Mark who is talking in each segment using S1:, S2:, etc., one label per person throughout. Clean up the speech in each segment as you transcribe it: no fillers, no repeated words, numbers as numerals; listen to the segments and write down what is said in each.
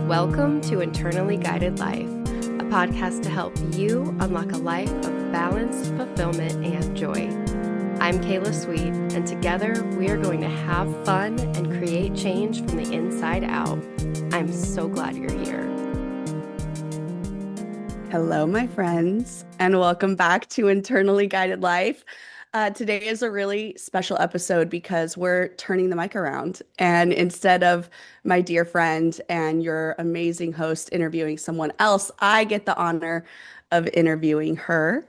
S1: Welcome to Internally Guided Life, a podcast to help you unlock a life of balance, fulfillment, and joy. I'm Kayla Sweet, and together we are going to have fun and create change from the inside out. I'm so glad you're here.
S2: Hello, my friends, and welcome back to Internally Guided Life. Today is a really special episode because we're turning the mic around. And instead of my dear friend and your amazing host interviewing someone else, I get the honor of interviewing her.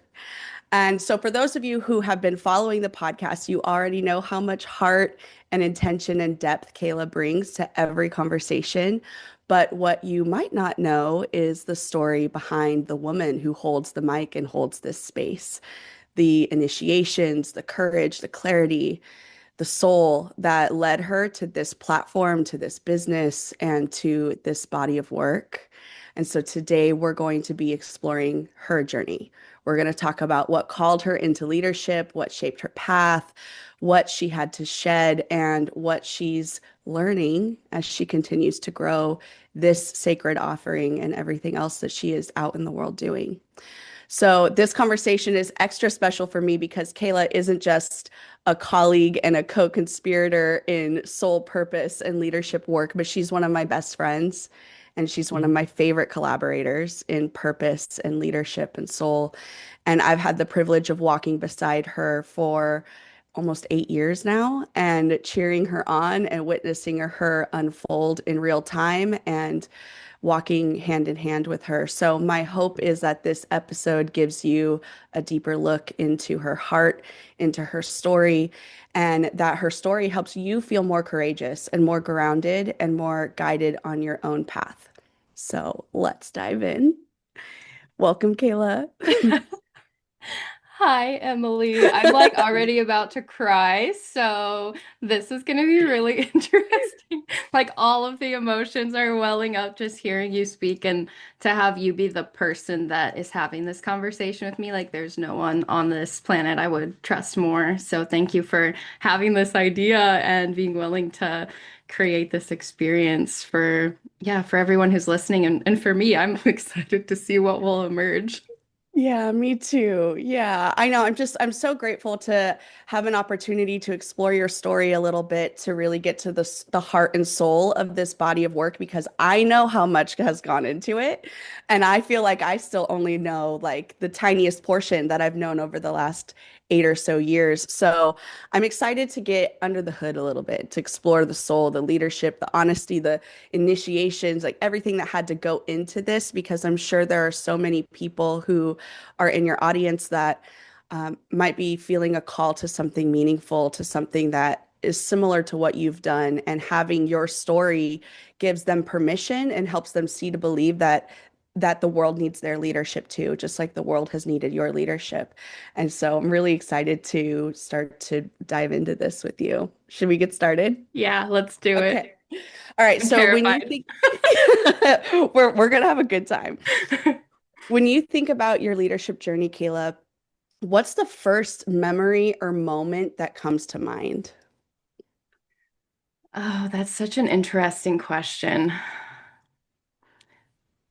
S2: And so, for those of you who have been following the podcast, you already know how much heart and intention and depth Kayla brings to every conversation. But what you might not know is the story behind the woman who holds the mic and holds this space, the initiations, the courage, the clarity, the soul that led her to this platform, to this business, and to this body of work. And so today we're going to be exploring her journey. We're going to talk about what called her into leadership, what shaped her path, what she had to shed, and what she's learning as she continues to grow this sacred offering and everything else that she is out in the world doing. So this conversation is extra special for me because Kayla isn't just a colleague and a co-conspirator in soul purpose and leadership work, but she's one of my best friends. And she's one of my favorite collaborators in purpose and leadership and soul. And I've had the privilege of walking beside her for almost 8 years now and cheering her on and witnessing her unfold in real time and walking hand in hand with her. So my hope is that this episode gives you a deeper look into her heart, into her story, and that her story helps you feel more courageous and more grounded and more guided on your own path. So let's dive in. Welcome, Kayla.
S1: Hi, Emily. I'm like already about to cry, so this is going to be really interesting. Like all of the emotions are welling up just hearing you speak and to have you be the person that is having this conversation with me. Like there's no one on this planet I would trust more. So thank you for having this idea and being willing to create this experience for everyone who's listening and for me, I'm excited to see what will emerge.
S2: Yeah, me too. Yeah, I know. I'm so grateful to have an opportunity to explore your story a little bit, to really get to the heart and soul of this body of work, because I know how much has gone into it. And I feel like I still only know like the tiniest portion that I've known over the last 8 or so years. So I'm excited to get under the hood a little bit, to explore the soul, the leadership, the honesty, the initiations, like everything that had to go into this, because I'm sure there are so many people who are in your audience that might be feeling a call to something meaningful, to something that is similar to what you've done. And having your story gives them permission and helps them see to believe that the world needs their leadership too, just like the world has needed your leadership. And so I'm really excited to start to dive into this with you. Should we get started?
S1: Yeah, let's do it.
S2: Okay. All right.
S1: I'm
S2: So when you
S1: terrified.
S2: think we're gonna have a good time. When you think about your leadership journey, Kayla, what's the first memory or moment that comes to mind?
S1: Oh, that's such an interesting question.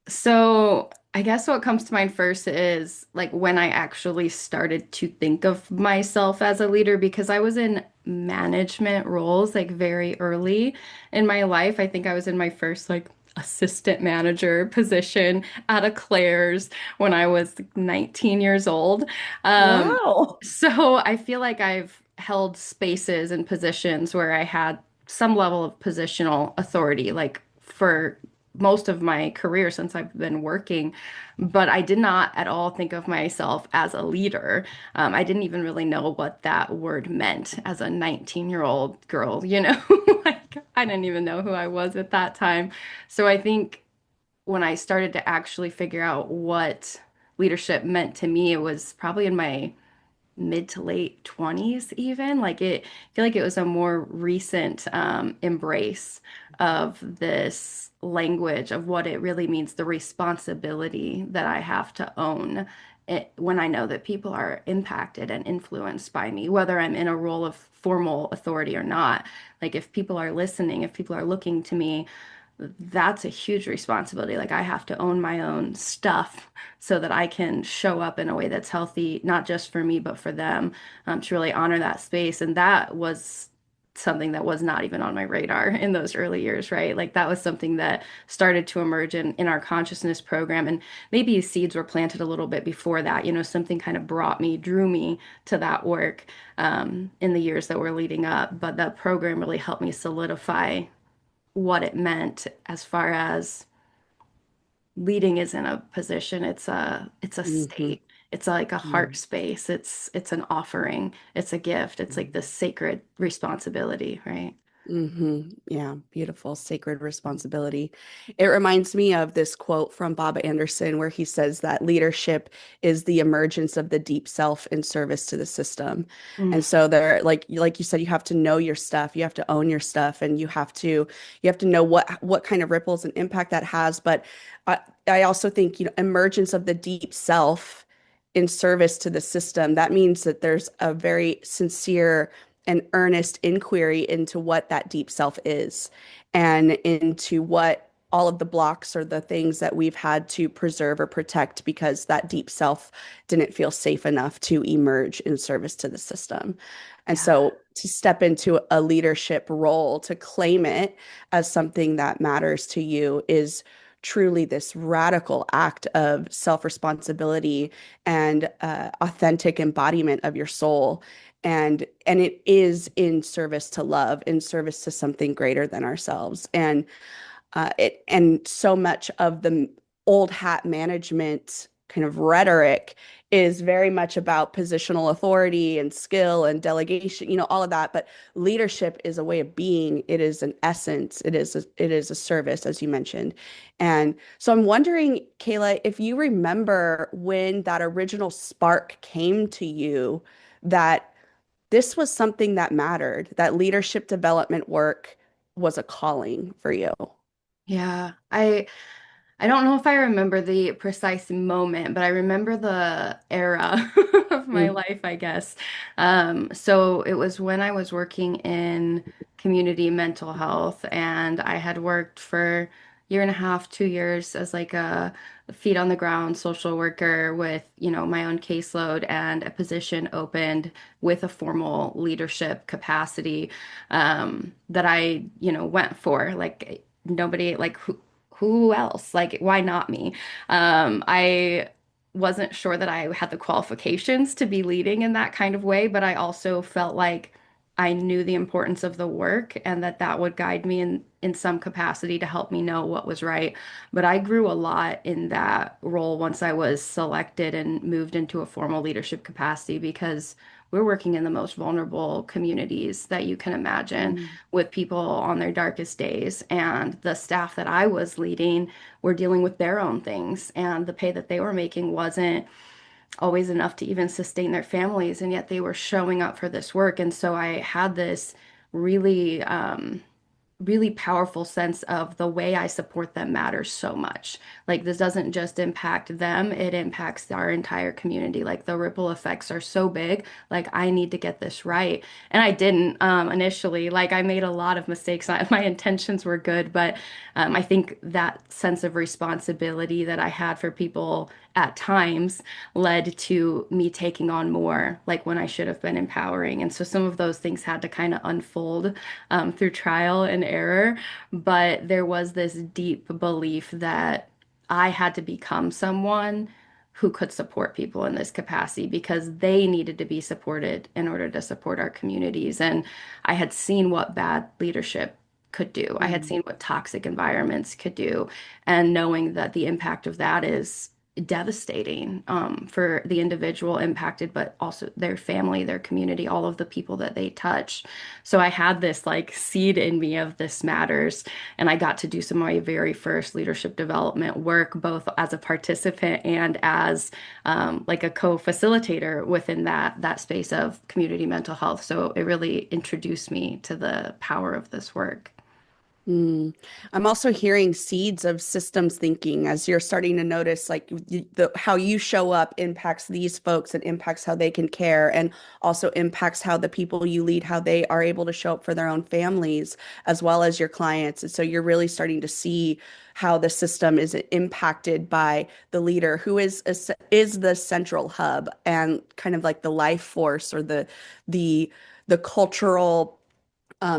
S1: So, I guess what comes to mind first is like when I actually started to think of myself as a leader because I was in management roles like very early in my life. I think I was in my first like assistant manager position at a Claire's when I was 19 years old. Um,
S2: Wow.
S1: so I feel like I've held spaces and positions where I had some level of positional authority, like for most of my career since I've been working, but I did not at all think of myself as a leader. I didn't even really know what that word meant as a 19-year-old girl, you know? Like I didn't even know who I was at that time. So I think when I started to actually figure out what leadership meant to me, it was probably in my mid to late 20s even I feel like it was a more recent embrace of this language of what it really means, the responsibility that I have to own it when I know that people are impacted and influenced by me, whether I'm in a role of formal authority or not. Like if people are listening, if people are looking to me, that's a huge responsibility. Like I have to own my own stuff so that I can show up in a way that's healthy, not just for me, but for them, to really honor that space. And that was something that was not even on my radar in those early years, right? Like that was something that started to emerge in our consciousness program. And maybe seeds were planted a little bit before that, something kind of brought me, drew me to that work in the years that were leading up. But that program really helped me solidify what it meant as far as leading isn't a position, it's a
S2: Hmm.
S1: state. It's like a heart space. It's an offering. It's a gift. It's like this sacred responsibility, right?
S2: Yeah, beautiful, sacred responsibility. It reminds me of this quote from Bob Anderson where he says that leadership is the emergence of the deep self in service to the system.
S1: Mm.
S2: And so there, like you said, you have to know your stuff, you have to own your stuff, and you have to know what kind of ripples and impact that has. But I also think, emergence of the deep self in service to the system, that means that there's a very sincere an earnest inquiry into what that deep self is and into what all of the blocks or the things that we've had to preserve or protect because that deep self didn't feel safe enough to emerge in service to the system. And
S1: Yeah.
S2: so to step into a leadership role, to claim it as something that matters to you is truly this radical act of self-responsibility and authentic embodiment of your soul and it is in service to love, in service to something greater than ourselves. And so much of the old hat management kind of rhetoric is very much about positional authority and skill and delegation, all of that. But leadership is a way of being. It is an essence. It is a service, as you mentioned. And so I'm wondering, Kayla, if you remember when that original spark came to you that this was something that mattered, that leadership development work was a calling for you.
S1: Yeah. I don't know if I remember the precise moment, but I remember the era of my
S2: Mm,
S1: life, I guess. So it was when I was working in community mental health, and I had worked for a year and a half, 2 years as like a feet on the ground social worker with, my own caseload and a position opened with a formal leadership capacity that I, went for. Like nobody, like who else? Like, why not me? I wasn't sure that I had the qualifications to be leading in that kind of way, but I also felt like I knew the importance of the work and that that would guide me in some capacity to help me know what was right. But I grew a lot in that role once I was selected and moved into a formal leadership capacity because we're working in the most vulnerable communities that you can imagine
S2: mm,
S1: with people on their darkest days. And the staff that I was leading were dealing with their own things. And the pay that they were making wasn't always enough to even sustain their families. And yet they were showing up for this work. And so I had this really, really powerful sense of the way I support them matters so much. Like this doesn't just impact them, it impacts our entire community. Like the ripple effects are so big. Like I need to get this right. And I didn't initially. Like I made a lot of mistakes. My intentions were good, but I think that sense of responsibility that I had for people at times led to me taking on more, like when I should have been empowering. And so some of those things had to kind of unfold through trial and error. But there was this deep belief that I had to become someone who could support people in this capacity because they needed to be supported in order to support our communities. And I had seen what bad leadership could do. I had
S2: mm,
S1: seen what toxic environments could do. And knowing that the impact of that is devastating for the individual impacted, but also their family, their community, all of the people that they touch. So I had this like seed in me of this matters, and I got to do some of my very first leadership development work, both as a participant and as like a co-facilitator within that space of community mental health. So it really introduced me to the power of this work.
S2: Mm. I'm also hearing seeds of systems thinking as you're starting to notice like how you show up impacts these folks and impacts how they can care and also impacts how the people you lead, how they are able to show up for their own families as well as your clients. And so you're really starting to see how the system is impacted by the leader who is the central hub and kind of like the life force or the the cultural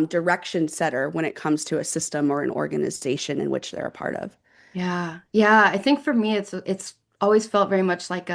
S2: direction setter when it comes to a system or an organization in which they're a part of.
S1: Yeah. Yeah, I think for me it's always felt very much like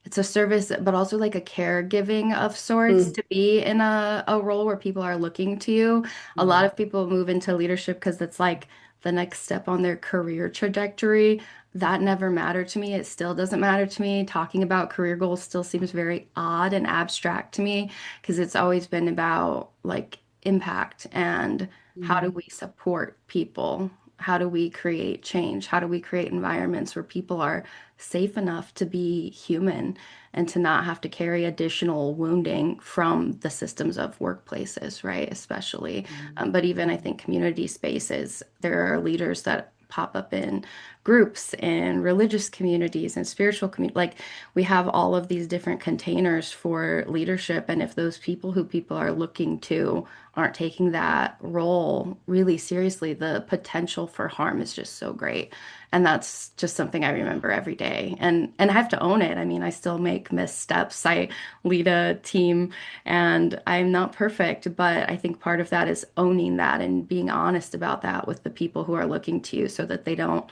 S1: it's a service, but also like a caregiving of sorts
S2: Mm,
S1: to be in a role where people are looking to you. A lot
S2: mm,
S1: of people move into leadership because it's like the next step on their career trajectory. That never mattered to me. It still doesn't matter to me. Talking about career goals still seems very odd and abstract to me because it's always been about like impact and how do
S2: mm,
S1: we support people? How do we create change? How do we create environments where people are safe enough to be human and to not have to carry additional wounding from the systems of workplaces, right? Especially.
S2: mm,
S1: But even I
S2: mm.
S1: think community spaces, there are leaders that pop up in groups and religious communities and spiritual communities. Like we have all of these different containers for leadership. And if those people who people are looking to aren't taking that role really seriously, the potential for harm is just so great. And that's just something I remember every day. And I have to own it. I mean, I still make missteps. I lead a team and I'm not perfect, but I think part of that is owning that and being honest about that with the people who are looking to you so that they don't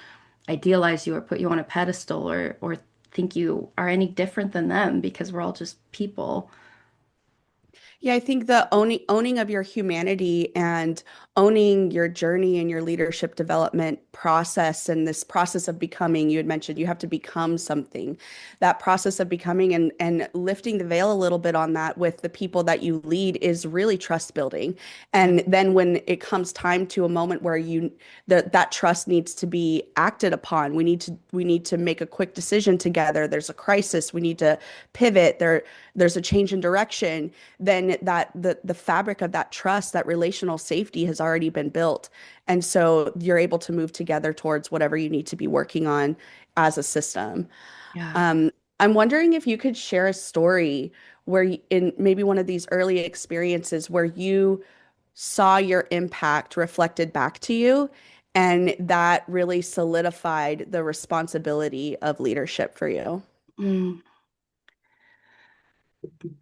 S1: idealize you or put you on a pedestal or think you are any different than them because we're all just people.
S2: Yeah, I think the owning of your humanity and owning your journey and your leadership development process and this process of becoming, you had mentioned you have to become something. That process of becoming and lifting the veil a little bit on that with the people that you lead is really trust building.
S1: Yeah.
S2: And then when it comes time to a moment where that trust needs to be acted upon, we need to make a quick decision together. There's a crisis, we need to pivot. There's a change in direction, then the fabric of that trust, that relational safety has already been built. And so you're able to move together towards whatever you need to be working on as a system.
S1: Yeah.
S2: Um, I'm wondering if you could share a story in maybe one of these early experiences where you saw your impact reflected back to you, and that really solidified the responsibility of leadership for you.
S1: Mm.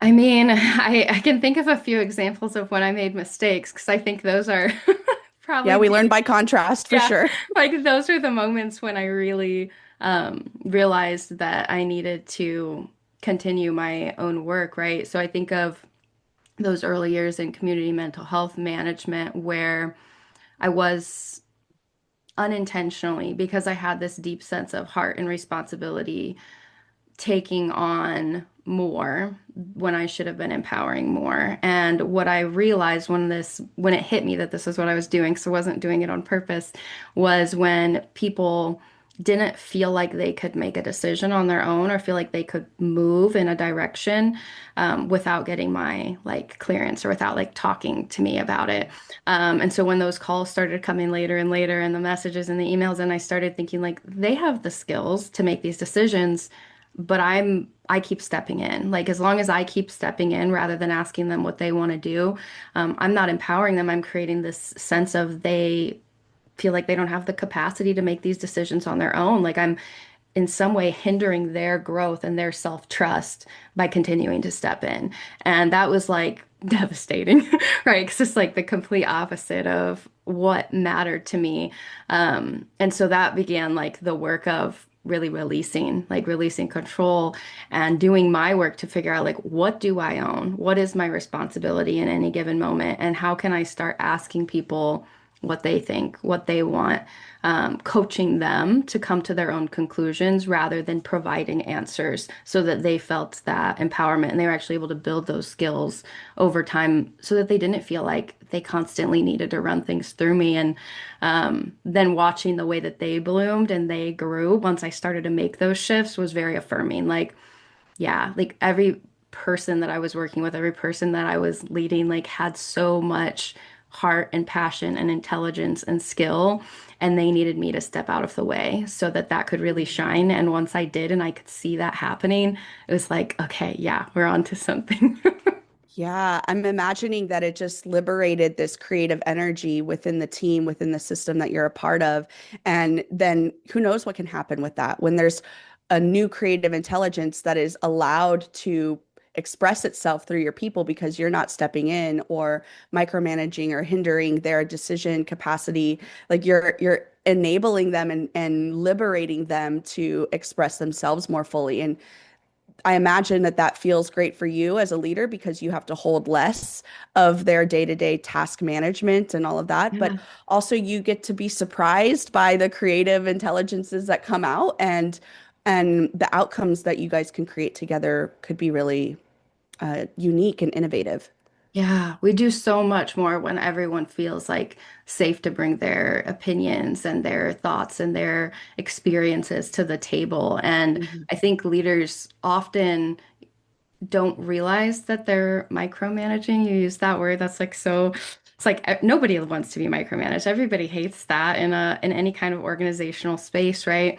S1: I mean, I can think of a few examples of when I made mistakes because I think those are
S2: Yeah,
S1: probably
S2: we
S1: the
S2: learned by contrast for
S1: yeah,
S2: sure.
S1: like those are the moments when I really realized that I needed to continue my own work, right? So I think of those early years in community mental health management where I was unintentionally, because I had this deep sense of heart and responsibility, taking on more when I should have been empowering more. And what I realized when it hit me that this is what I was doing, so I wasn't doing it on purpose, was when people didn't feel like they could make a decision on their own or feel like they could move in a direction without getting my like clearance or without like talking to me about it. And so when those calls started coming later and later and the messages and the emails, and I started thinking like they have the skills to make these decisions, but I keep stepping in. Like as long as I keep stepping in rather than asking them what they want to do, I'm not empowering them. I'm creating this sense of they feel like they don't have the capacity to make these decisions on their own. Like I'm in some way hindering their growth and their self-trust by continuing to step in. And that was like devastating, right? Because it's like the complete opposite of what mattered to me. And so that began like the work of really releasing, like releasing control and doing my work to figure out like what do I own? What is my responsibility in any given moment? And how can I start asking people what they think, what they want, coaching them to come to their own conclusions rather than providing answers so that they felt that empowerment and they were actually able to build those skills over time so that they didn't feel like they constantly needed to run things through me. And then watching the way that they bloomed and they grew once I started to make those shifts was very affirming. Like, yeah, like every person that I was working with, every person that I was leading, like had so much heart and passion and intelligence and skill, and they needed me to step out of the way so that that could really shine. And once I did and I could see that happening, it was like, okay, yeah, we're on to something.
S2: Yeah, I'm imagining that it just liberated this creative energy within the team, within the system that you're a part of. And then who knows what can happen with that when there's a new creative intelligence that is allowed to express itself through your people because you're not stepping in or micromanaging or hindering their decision capacity. Like you're enabling them and liberating them to express themselves more fully. And I imagine that that feels great for you as a leader because you have to hold less of their day-to-day task management and all of that. But
S1: Yeah.
S2: also you get to be surprised by the creative intelligences that come out and the outcomes that you guys can create together could be really unique and innovative.
S1: Yeah, we do so much more when everyone feels like safe to bring their opinions and their thoughts and their experiences to the table. And
S2: Mhm.
S1: I think leaders often don't realize that they're micromanaging. You use that word. That's like so, it's like nobody wants to be micromanaged. Everybody hates that in any kind of organizational space, right?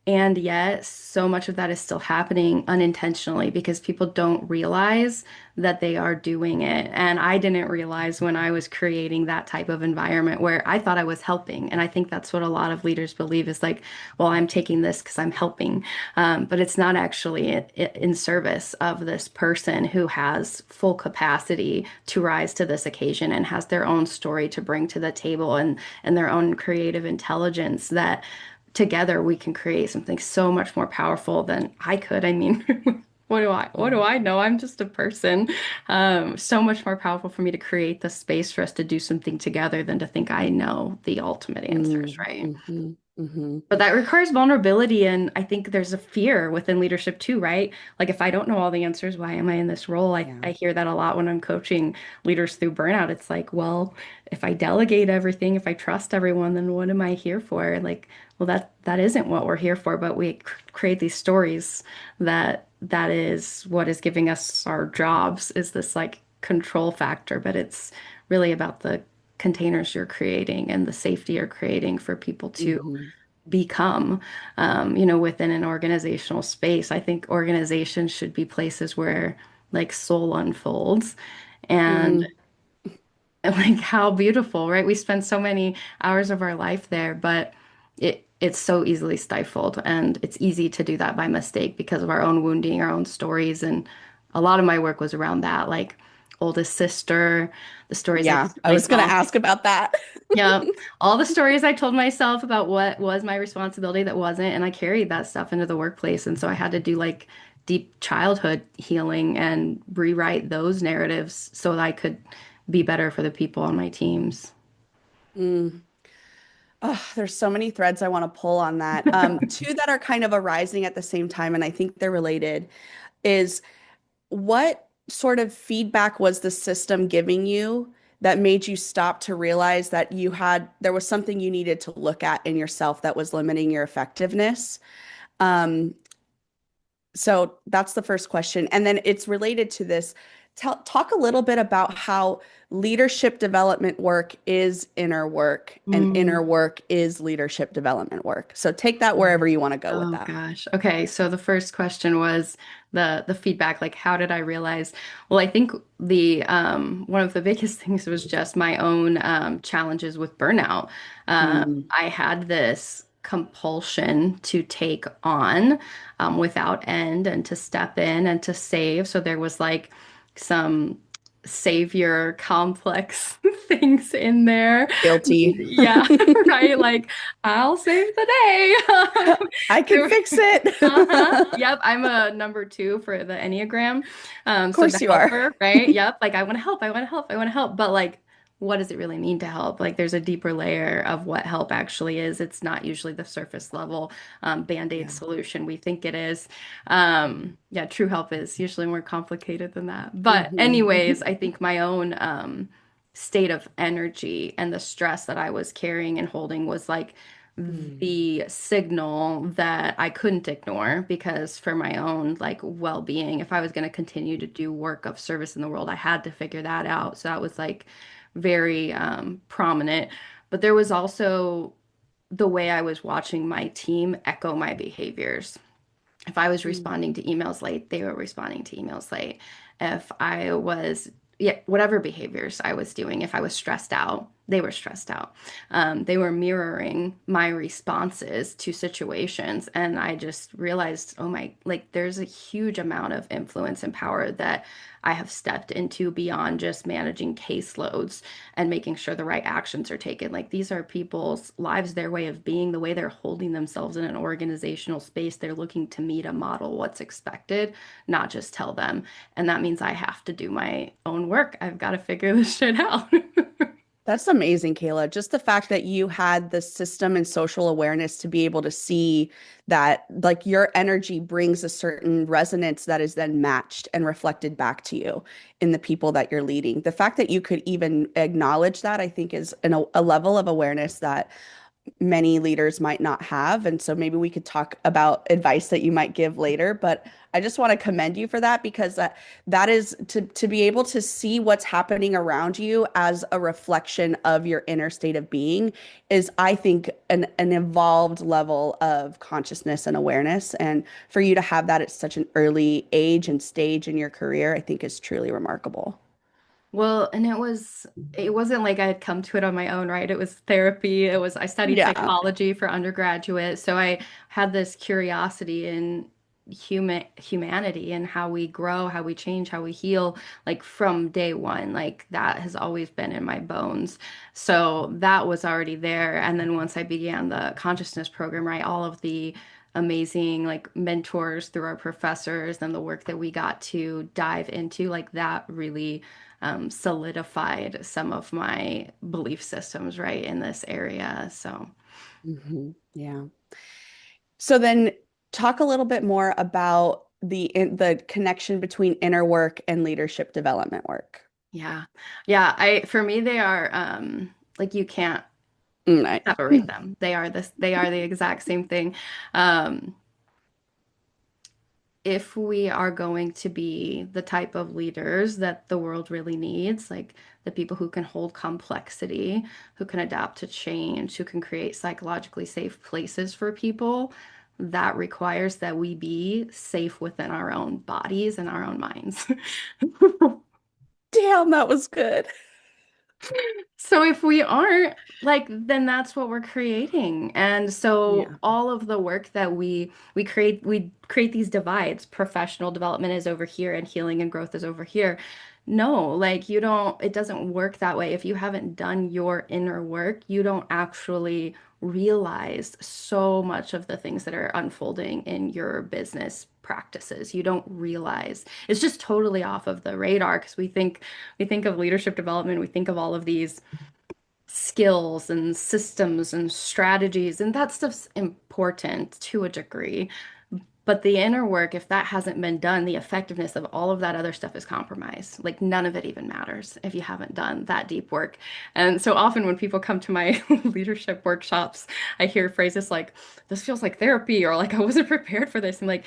S1: And yet, so much of that is still happening unintentionally because people don't realize that they are doing it. And I didn't realize when I was creating that type of environment where I thought I was helping. And I think that's what a lot of leaders believe is like, well, I'm taking this because I'm helping. But it's not actually in service of this person who has full capacity to rise to this occasion and has their own story to bring to the table and their own creative intelligence that together we can create something so much more powerful than I could. I mean, what do
S2: Yeah.
S1: I know? I'm just a person. So much more powerful for me to create the space for us to do something together than to think I know the ultimate answers,
S2: Mm,
S1: right?
S2: mhm, mhm.
S1: But that requires vulnerability. And I think there's a fear within leadership too, right? Like, if I don't know all the answers, why am I in this role? I
S2: Yeah.
S1: hear that a lot when I'm coaching leaders through burnout. It's like, well, if I delegate everything, if I trust everyone, then what am I here for? Like, well, that isn't what we're here for, but we create these stories that is what is giving us our jobs is this like control factor, but it's really about the containers you're creating and the safety you're creating for people to
S2: Mhm.
S1: become, within an organizational space. I think organizations should be places where like soul unfolds and
S2: Mm,
S1: like how beautiful, right? We spend so many hours of our life there, but it's so easily stifled and it's easy to do that by mistake because of our own wounding, our own stories. And a lot of my work was around that, like oldest sister, the stories I
S2: yeah,
S1: told
S2: I was going to
S1: myself.
S2: ask about that.
S1: Yeah, all the stories I told myself about what was my responsibility that wasn't, and I carried that stuff into the workplace. And so I had to do like deep childhood healing and rewrite those narratives so that I could be better for the people on my teams.
S2: Mm. Oh, there's so many threads I want to pull on that. Two that are kind of arising at the same time, and I think they're related, is what sort of feedback was the system giving you that made you stop to realize that there was something you needed to look at in yourself that was limiting your effectiveness? Um, So that's the first question. And then it's related to this. Talk a little bit about how leadership development work is inner work and
S1: Mm.
S2: inner work is leadership development work. So take that wherever you want to go with
S1: Oh
S2: that.
S1: gosh. Okay, so the first question was the feedback, like how did I realize? Well, I think the one of the biggest things was just my own challenges with burnout.
S2: Mm,
S1: I had this compulsion to take on without end and to step in and to save. So there was like some savior complex things in there.
S2: guilty.
S1: Yeah, right. Like I'll save the day.
S2: I can
S1: There-
S2: fix it.
S1: Uh-huh.
S2: Of
S1: Yep, I'm a number two for the Enneagram. So the
S2: course you are.
S1: helper, right? Yep, like I want to help, I want to help, I want to help. But like, what does it really mean to help? Like there's a deeper layer of what help actually is. It's not usually the surface level band-aid
S2: Yeah.
S1: solution we think it is. Yeah, true help is usually more complicated than that. But
S2: Mhm.
S1: anyways, I think my own state of energy and the stress that I was carrying and holding was like
S2: Mm.
S1: the signal that I couldn't ignore because for my own like well-being, if I was going to continue to do work of service in the world, I had to figure that out. So that was like very prominent. But there was also the way I was watching my team echo my behaviors. If I was
S2: Mm.
S1: responding to emails late, they were responding to emails late. If I was, yeah, whatever behaviors I was doing, if I was stressed out, they were stressed out. They were mirroring my responses to situations. And I just realized, oh my, like there's a huge amount of influence and power that I have stepped into beyond just managing caseloads and making sure the right actions are taken. Like these are people's lives, their way of being, the way they're holding themselves in an organizational space. They're looking to me to model what's expected, not just tell them. And that means I have to do my own work. I've got to figure this shit out.
S2: That's amazing, Kayla. Just the fact that you had the system and social awareness to be able to see that, like, your energy brings a certain resonance that is then matched and reflected back to you in the people that you're leading. The fact that you could even acknowledge that, I think, is a level of awareness that many leaders might not have. And so maybe we could talk about advice that you might give later. But I just want to commend you for that because that is to be able to see what's happening around you as a reflection of your inner state of being is, I think, an evolved level of consciousness and awareness. And for you to have that at such an early age and stage in your career, I think is truly remarkable.
S1: Well, and it wasn't like I had come to it on my own, right? It was therapy. I studied
S2: Yeah.
S1: psychology for undergraduate, so I had this curiosity in humanity and how we grow, how we change, how we heal, like from day one. Like that has always been in my bones. So that was already there. And then once I began the consciousness program, right, all of the amazing like mentors through our professors and the work that we got to dive into, like that really solidified some of my belief systems right in this area. So,
S2: Yeah. So then talk a little bit more about the connection between inner work and leadership development work.
S1: yeah. Yeah, I for me they are like you can't
S2: Nice.
S1: separate them. They are the exact same thing. Um if we are going to be the type of leaders that the world really needs, like the people who can hold complexity, who can adapt to change, who can create psychologically safe places for people, that requires that we be safe within our own bodies and our own minds.
S2: Damn, that was good.
S1: So if we aren't, like, then that's what we're creating. And so
S2: Yeah.
S1: all of the work that we create these divides. Professional development is over here and healing and growth is over here. No, like you don't, it doesn't work that way. If you haven't done your inner work, you don't actually realize so much of the things that are unfolding in your business practices. You don't realize. It's just totally off of the radar because we think of leadership development, we think of all of these skills and systems and strategies, and that stuff's important to a degree. But the inner work, if that hasn't been done, the effectiveness of all of that other stuff is compromised. Like none of it even matters if you haven't done that deep work. And so often when people come to my leadership workshops, I hear phrases like, this feels like therapy, or like, I wasn't prepared for this. I'm like,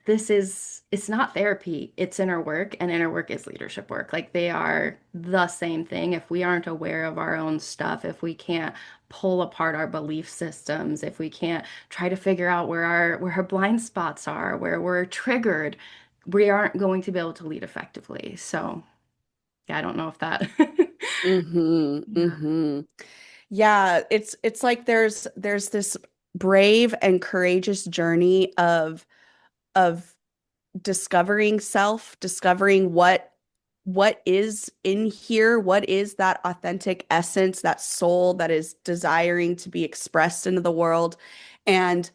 S1: it's not therapy, it's inner work, and inner work is leadership work. Like they are the same thing. If we aren't aware of our own stuff, if we can't pull apart our belief systems, if we can't try to figure out where our blind spots are, where we're triggered, we aren't going to be able to lead effectively. So, yeah, I don't know if that
S2: Mm-hmm.
S1: Yeah.
S2: Mm-hmm. Yeah, it's like there's this brave and courageous journey of discovering self, discovering what is in here, what is that authentic essence, that soul that is desiring to be expressed into the world, and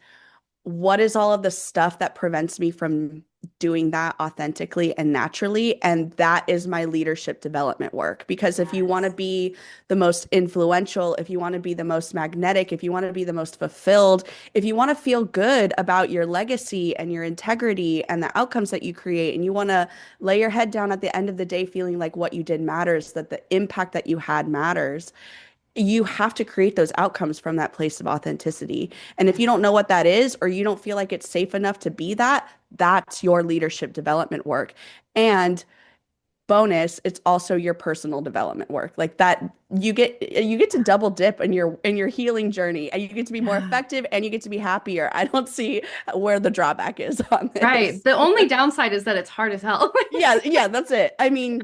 S2: what is all of the stuff that prevents me from doing that authentically and naturally. And that is my leadership development work. Because if you want to
S1: Yes.
S2: be the most influential, if you want to be the most magnetic, if you want to be the most fulfilled, if you want to feel good about your legacy and your integrity and the outcomes that you create, and you want to lay your head down at the end of the day feeling like what you did matters, that the impact that you had matters, you have to create those outcomes from that place of authenticity. And if you don't know what that is, or you don't feel like it's safe enough to be that, that's your leadership development work. And bonus, it's also your personal development work. Like that you get to double dip in your healing journey and you get to be more
S1: Yeah.
S2: effective and you get to be happier. I don't see where the drawback is on
S1: Right.
S2: this.
S1: The only downside is that it's hard as hell.
S2: Yeah, yeah, that's it. I mean,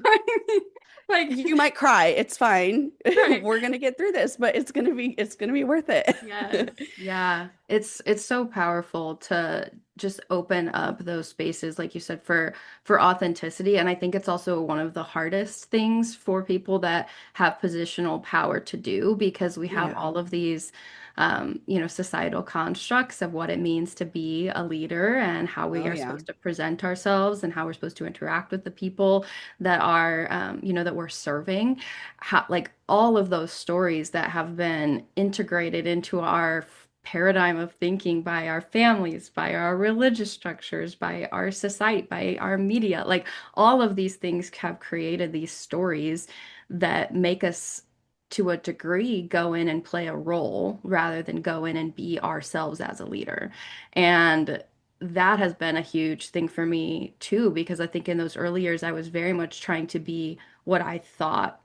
S1: Like,
S2: you might cry. It's fine.
S1: right.
S2: We're gonna get through this, but it's gonna be worth it.
S1: Yes. Yeah. It's so powerful to just open up those spaces, like you said, for authenticity. And I think it's also one of the hardest things for people that have positional power to do because we have
S2: Yeah.
S1: all of these societal constructs of what it means to be a leader and how we
S2: Oh
S1: are
S2: yeah.
S1: supposed to present ourselves and how we're supposed to interact with the people that are that we're serving how, like all of those stories that have been integrated into our paradigm of thinking by our families, by our religious structures, by our society, by our media. Like all of these things have created these stories that make us, to a degree, go in and play a role rather than go in and be ourselves as a leader. And that has been a huge thing for me too, because I think in those early years, I was very much trying to be what I thought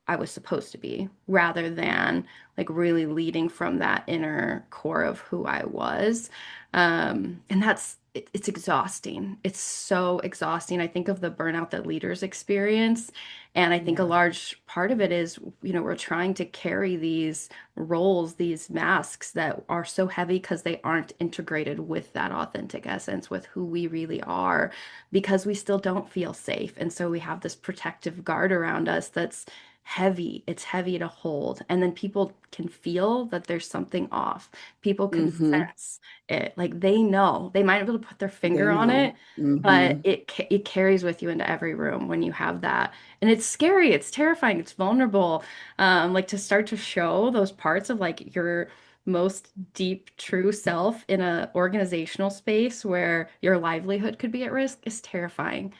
S1: I was supposed to be rather than like really leading from that inner core of who I was. And it's exhausting. It's so exhausting. I think of the burnout that leaders experience. And I think a
S2: Yeah.
S1: large part of it is, we're trying to carry these roles, these masks that are so heavy because they aren't integrated with that authentic essence, with who we really are, because we still don't feel safe. And so we have this protective guard around us that's heavy. It's heavy to hold. And then people can feel that there's something off. People can
S2: Mm-hmm.
S1: sense it. Like they know. They might not be able to put their
S2: They
S1: finger on
S2: know.
S1: it, but
S2: Mm-hmm.
S1: it carries with you into every room when you have that. And it's scary, it's terrifying, it's vulnerable. Like to start to show those parts of like your most deep true self in a organizational space where your livelihood could be at risk is terrifying.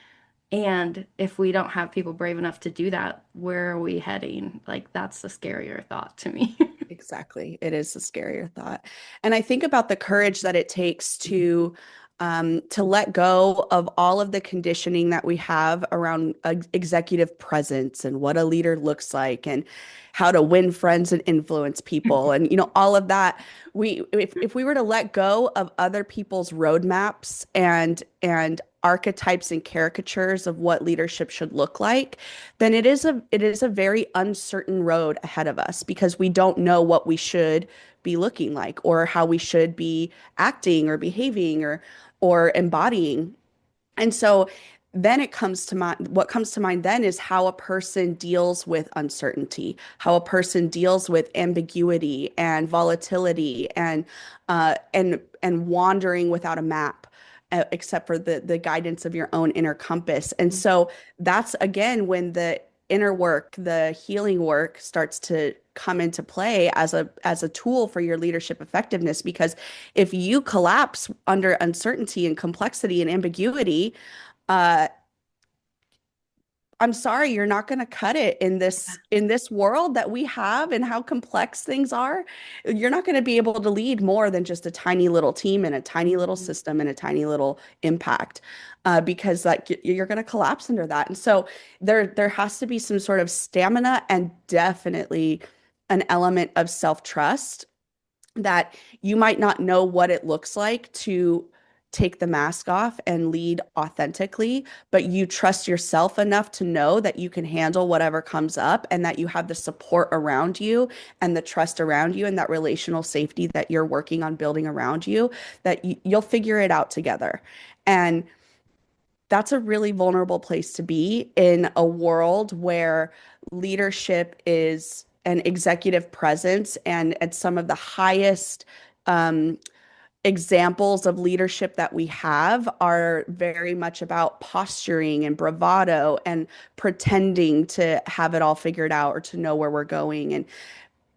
S1: And if we don't have people brave enough to do that, where are we heading? Like, that's the scarier thought to me.
S2: Exactly. It is a scarier thought. And I think about the courage that it takes to let go of all of the conditioning that we have around executive presence and what a leader looks like and how to win friends and influence people and all of that. If we were to let go of other people's roadmaps and archetypes and caricatures of what leadership should look like, then it is a very uncertain road ahead of us because we don't know what we should be looking like or how we should be acting or behaving or embodying. And so then it comes to mind, what comes to mind then is how a person deals with uncertainty, how a person deals with ambiguity and volatility and wandering without a map, except for the guidance of your own inner compass. And so that's again when the inner work, the healing work starts to come into play as a tool for your leadership effectiveness. Because if you collapse under uncertainty and complexity and ambiguity, uh, I'm sorry, you're not going to cut it in this world that we have and how complex things are. You're not going to be able to lead more than just a tiny little team and a tiny little
S1: Mhm.
S2: system and a tiny little impact, because like you're going to collapse under that. And so there has to be some sort of stamina and definitely an element of self-trust that you might not know what it looks like to take the mask off and lead authentically, but you trust yourself enough to know that you can handle whatever comes up and that you have the support around you and the trust around you and that relational safety that you're working on building around you, that you'll figure it out together. And that's a really vulnerable place to be in a world where leadership is an executive presence and at some of the highest um, examples of leadership that we have are very much about posturing and bravado and pretending to have it all figured out or to know where we're going. And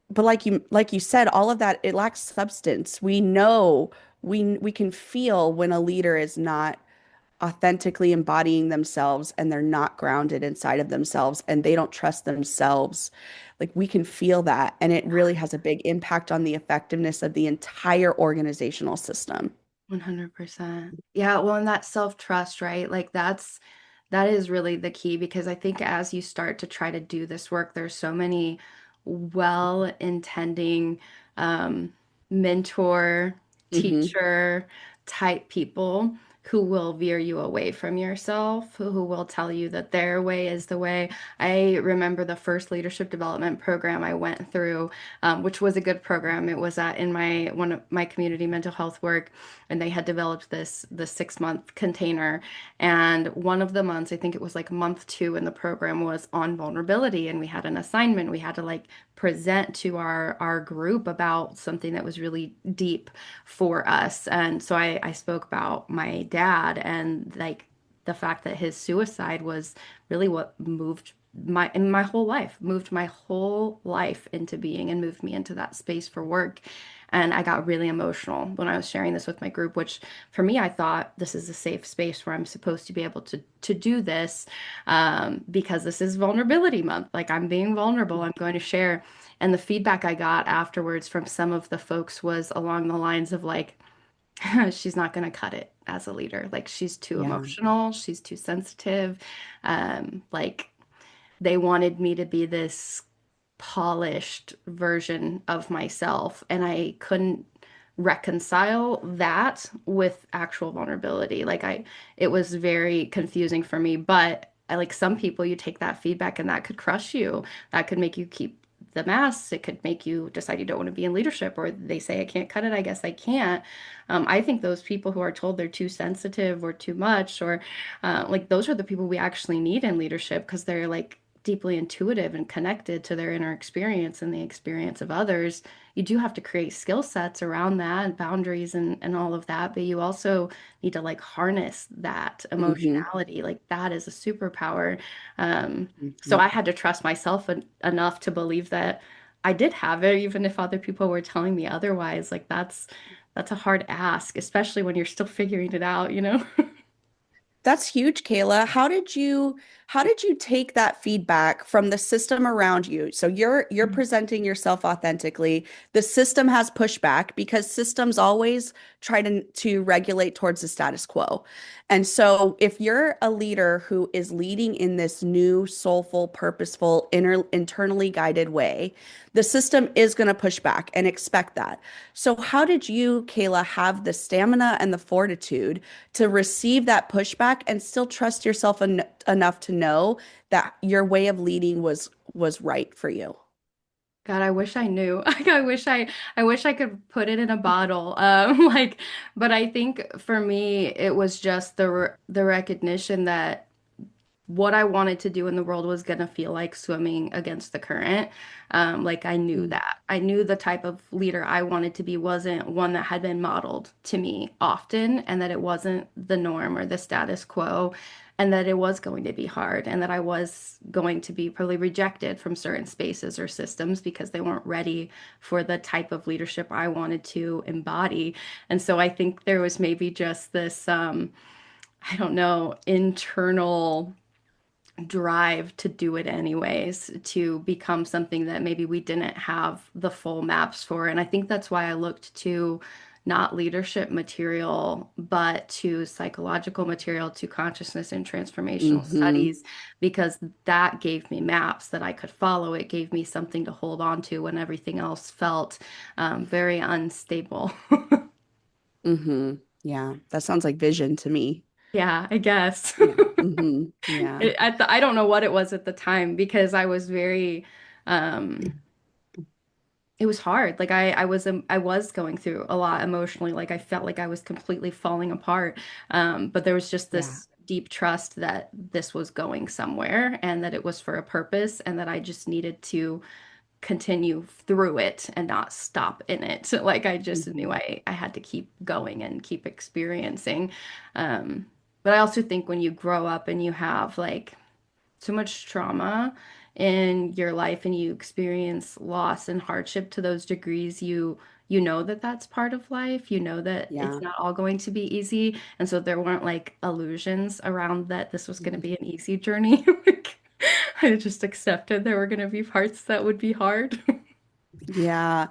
S2: but like you said, all of that, it lacks substance. We know we can feel when a leader is not authentically embodying themselves and they're not grounded inside of themselves and they don't trust themselves. Like we can feel that. And it really has a big impact on the effectiveness of the entire organizational system.
S1: 100%. Yeah, well, and that self-trust, right? Like That is really the key because I think as you start to try to do this work, there's so many well-intending um, mentor,
S2: Hmm.
S1: teacher type people who will veer you away from yourself, who will tell you that their way is the way. I remember the first leadership development program I went through, which was a good program. It was in my one of my community mental health work, and they had developed this 6 month container. And one of the months, I think it was like month two in the program, was on vulnerability. And we had an assignment. We had to like present to our group about something that was really deep for us. And so I spoke about my dad and like the fact that his suicide was really what moved my whole life, moved my whole life into being and moved me into that space for work. And I got really emotional when I was sharing this with my group, which for me, I thought this is a safe space where I'm supposed to be able to do this because this is vulnerability month. Like I'm being vulnerable, I'm going to share. And the feedback I got afterwards from some of the folks was along the lines of like, she's not going to cut it as a leader. Like she's too
S2: Yeah.
S1: emotional, she's too sensitive. Like they wanted me to be this polished version of myself, and I couldn't reconcile that with actual vulnerability. It was very confusing for me, but I like some people, you take that feedback and that could crush you. That could make you keep the masks. It could make you decide you don't want to be in leadership, or they say, I can't cut it. I guess I can't. I think those people who are told they're too sensitive or too much, or like those are the people we actually need in leadership because they're like deeply intuitive and connected to their inner experience and the experience of others. You do have to create skill sets around that and boundaries and all of that, but you also need to like harness that
S2: Hmm.
S1: emotionality. Like that is a superpower. So
S2: Hmm.
S1: I had to trust myself enough to believe that I did have it, even if other people were telling me otherwise. Like that's a hard ask, especially when you're still figuring it out, you know?
S2: That's huge, Kayla. How did you take that feedback from the system around you? So you're presenting yourself authentically. The system has pushback because systems always try to regulate towards the status quo. And so if you're a leader who is leading in this new soulful, purposeful, internally guided way, the system is going to push back and expect that. So how did you, Kayla, have the stamina and the fortitude to receive that pushback and still trust yourself enough to know that your way of leading was right for you?
S1: God, I wish I knew. Like, I wish I could put it in a bottle. Like, but I think for me, it was just the recognition that what I wanted to do in the world was gonna feel like swimming against the current. Like I knew
S2: Mm.
S1: that. I knew the type of leader I wanted to be wasn't one that had been modeled to me often, and that it wasn't the norm or the status quo, and that it was going to be hard, and that I was going to be probably rejected from certain spaces or systems because they weren't ready for the type of leadership I wanted to embody. And so I think there was maybe just this, I don't know, internal drive to do it anyways, to become something that maybe we didn't have the full maps for. And I think that's why I looked to not leadership material, but to psychological material, to consciousness and transformational
S2: Hmm.
S1: studies, because that gave me maps that I could follow. It gave me something to hold on to when everything else felt very unstable.
S2: Hmm. Yeah, that sounds like vision to me.
S1: Yeah, I guess.
S2: Yeah. Hmm. Yeah.
S1: I don't know what it was at the time because I was very, um, it was hard. Like I was going through a lot emotionally. Like I felt like I was completely falling apart. But there was just
S2: Yeah.
S1: this deep trust that this was going somewhere and that it was for a purpose and that I just needed to continue through it and not stop in it. So, like I just knew
S2: Hmm.
S1: I had to keep going and keep experiencing. But I also think when you grow up and you have like so much trauma in your life and you experience loss and hardship to those degrees, you know that that's part of life. You know that it's
S2: Yeah.
S1: not all going to be easy. And so there weren't like illusions around that this was going to
S2: Mhm.
S1: be an easy journey. Like, I just accepted there were going to be parts that would be hard.
S2: Yeah.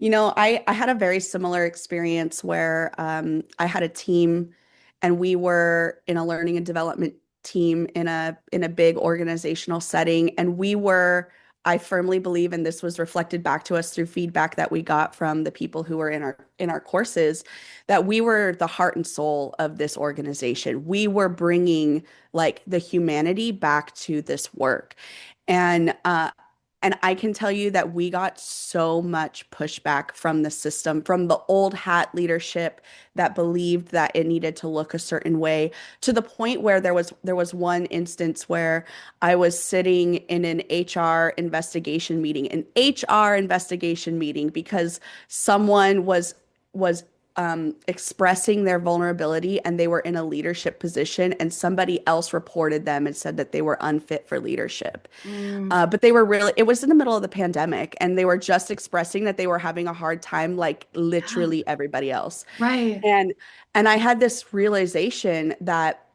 S2: I had a very similar experience where I had a team and we were in a learning and development team in a big organizational setting, and we were, I firmly believe, and this was reflected back to us through feedback that we got from the people who were in our courses, that we were the heart and soul of this organization. We were bringing like the humanity back to this work. And and I can tell you that we got so much pushback from the system, from the old hat leadership that believed that it needed to look a certain way, to the point where there was one instance where I was sitting in an HR investigation meeting because someone was expressing their vulnerability and they were in a leadership position and somebody else reported them and said that they were unfit for leadership.
S1: Mm,
S2: But they were really, it was in the middle of the pandemic and they were just expressing that they were having a hard time, like
S1: yeah,
S2: literally everybody else.
S1: right.
S2: And and I had this realization that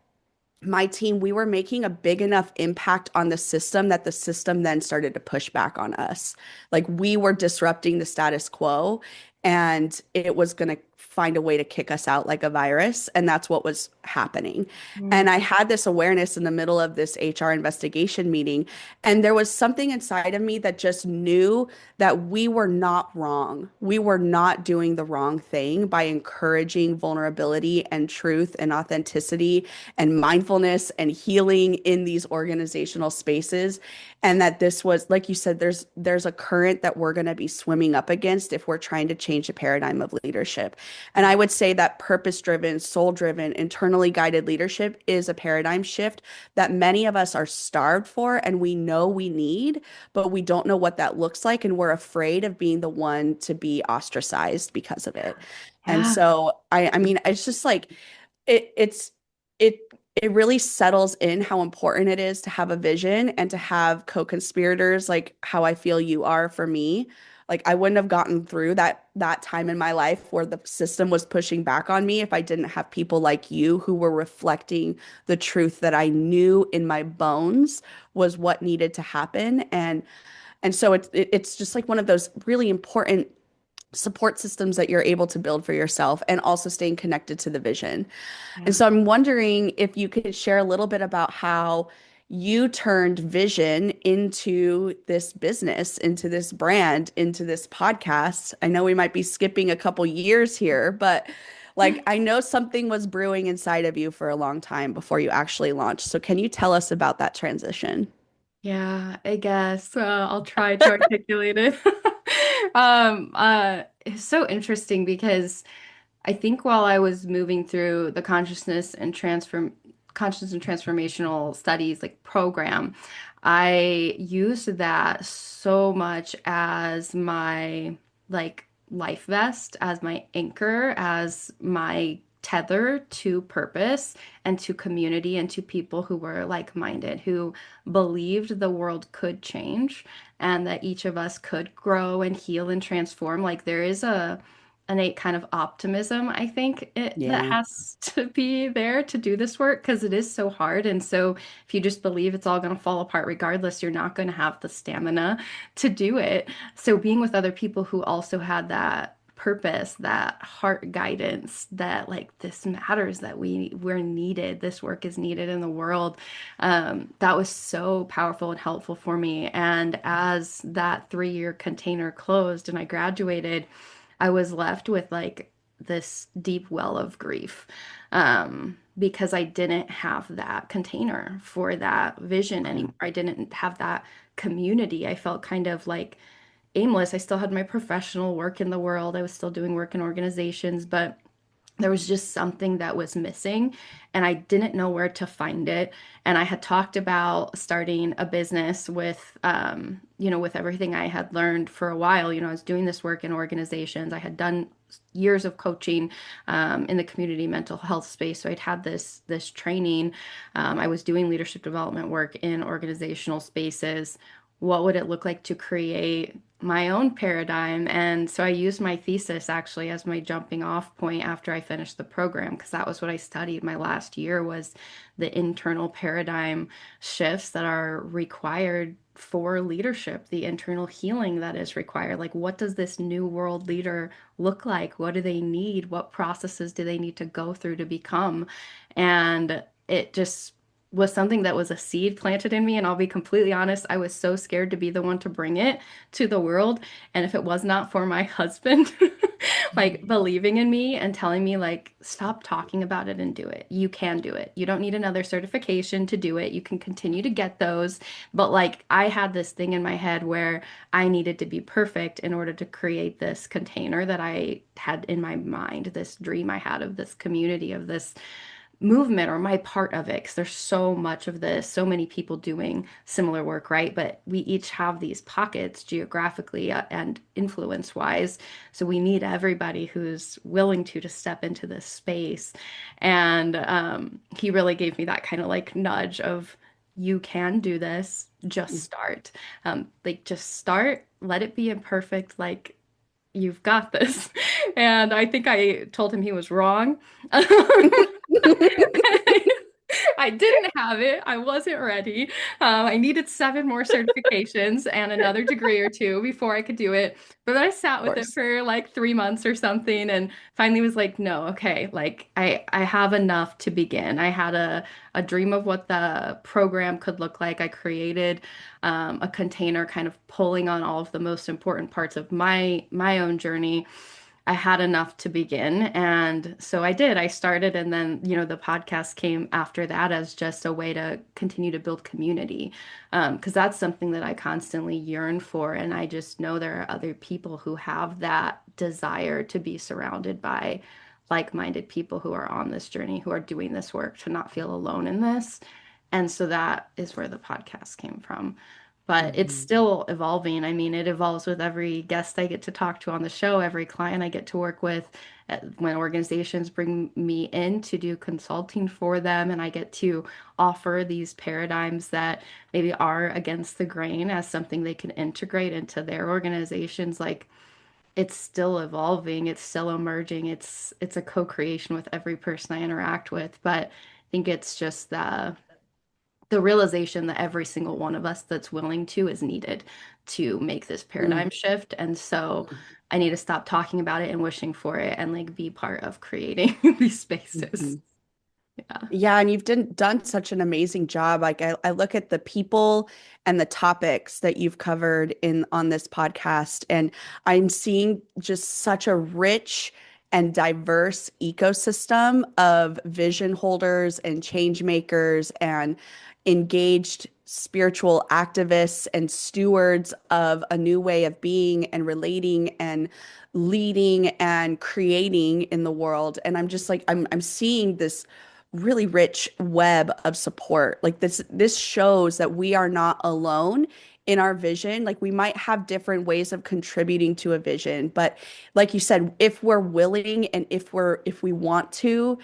S2: my team, we were making a big enough impact on the system that the system then started to push back on us. Like we were disrupting the status quo and it was going to find a way to kick us out like a virus. And that's what was happening.
S1: Mm,
S2: And I had this awareness in the middle of this HR investigation meeting. And there was something inside of me that just knew that we were not wrong. We were not doing the wrong thing by encouraging vulnerability and truth and authenticity and mindfulness and healing in these organizational spaces. And that this was, like you said, there's a current that we're going to be swimming up against if we're trying to change the paradigm of leadership. And I would say that purpose-driven, soul-driven, internally guided leadership is a paradigm shift that many of us are starved for and we know we need, but we don't know what that looks like. And we're afraid of being the one to be ostracized because of it. And
S1: yeah.
S2: so I mean, it's just like it's it it really settles in how important it is to have a vision and to have co-conspirators like how I feel you are for me. Like I wouldn't have gotten through that time in my life where the system was pushing back on me if I didn't have people like you who were reflecting the truth that I knew in my bones was what needed to happen. And so it's just like one of those really important support systems that you're able to build for yourself and also staying connected to the vision. And
S1: Yeah.
S2: so I'm wondering if you could share a little bit about how you turned vision into this business, into this brand, into this podcast. I know we might be skipping a couple years here, but like I know something was brewing inside of you for a long time before you actually launched. So can you tell us about that transition?
S1: Yeah, I guess I'll try to articulate it. It's so interesting because I think while I was moving through the conscious and transformational studies like program, I used that so much as my like life vest, as my anchor, as my tether to purpose and to community and to people who were like-minded, who believed the world could change and that each of us could grow and heal and transform. Like there is a innate kind of optimism, I think that
S2: Yeah.
S1: has to be there to do this work because it is so hard. And so if you just believe it's all going to fall apart regardless, you're not going to have the stamina to do it. So being with other people who also had that purpose, that heart guidance, that like this matters, that we're needed, this work is needed in the world. That was so powerful and helpful for me. And as that 3-year container closed and I graduated, I was left with like this deep well of grief because I didn't have that container for that vision
S2: Okay.
S1: anymore. I didn't have that community. I felt kind of like aimless. I still had my professional work in the world. I was still doing work in organizations, but there was just something that was missing and I didn't know where to find it. And I had talked about starting a business with, with everything I had learned for a while. I was doing this work in organizations. I had done years of coaching in the community mental health space. So I'd had this training. I was doing leadership development work in organizational spaces. What would it look like to create my own paradigm? And so I used my thesis actually as my jumping off point after I finished the program because that was what I studied my last year was the internal paradigm shifts that are required for leadership, the internal healing that is required. Like, what does this new world leader look like? What do they need? What processes do they need to go through to become? And it just was something that was a seed planted in me. And I'll be completely honest, I was so scared to be the one to bring it to the world. And if it was not for my husband, like believing in me and telling me, like, stop talking about it and do it. You can do it. You don't need another certification to do it. You can continue to get those. But like, I had this thing in my head where I needed to be perfect in order to create this container that I had in my mind, this dream I had of this community, of this movement or my part of it, because there's so much of this, so many people doing similar work, right? But we each have these pockets geographically and influence wise. So we need everybody who's willing to step into this space. And he really gave me that kind of like nudge of, you can do this, just start. Like, just start, let it be imperfect. Like, you've got this. And I think I told him he was wrong. I didn't have it. I wasn't ready. I needed 7 more certifications and another degree or two before I could do it. But I sat with it
S2: course.
S1: for like 3 months or something and finally was like, no, okay, like I have enough to begin. I had a dream of what the program could look like. I created a container kind of pulling on all of the most important parts of my own journey. I had enough to begin. And so I did. I started, and then, the podcast came after that as just a way to continue to build community. Because that's something that I constantly yearn for. And I just know there are other people who have that desire to be surrounded by like-minded people who are on this journey, who are doing this work, to not feel alone in this. And so that is where the podcast came from. But it's
S2: Mhm.
S1: still evolving. I mean, it evolves with every guest I get to talk to on the show, every client I get to work with, when organizations bring me in to do consulting for them, and I get to offer these paradigms that maybe are against the grain as something they can integrate into their organizations. Like, it's still evolving, it's still emerging, it's a co-creation with every person I interact with. But I think it's just the realization that every single one of us that's willing to is needed to make this paradigm shift. And so I need to stop talking about it and wishing for it and like be part of creating these spaces.
S2: Mhm.
S1: Yeah.
S2: Yeah, and you've done such an amazing job. Like I look at the people and the topics that you've covered in on this podcast, and I'm seeing just such a rich and diverse ecosystem of vision holders and change makers and engaged spiritual activists and stewards of a new way of being and relating and leading and creating in the world. And I'm just like I'm seeing this really rich web of support. Like this shows that we are not alone in our vision. Like we might have different ways of contributing to a vision, but like you said, if we're willing and if we want to,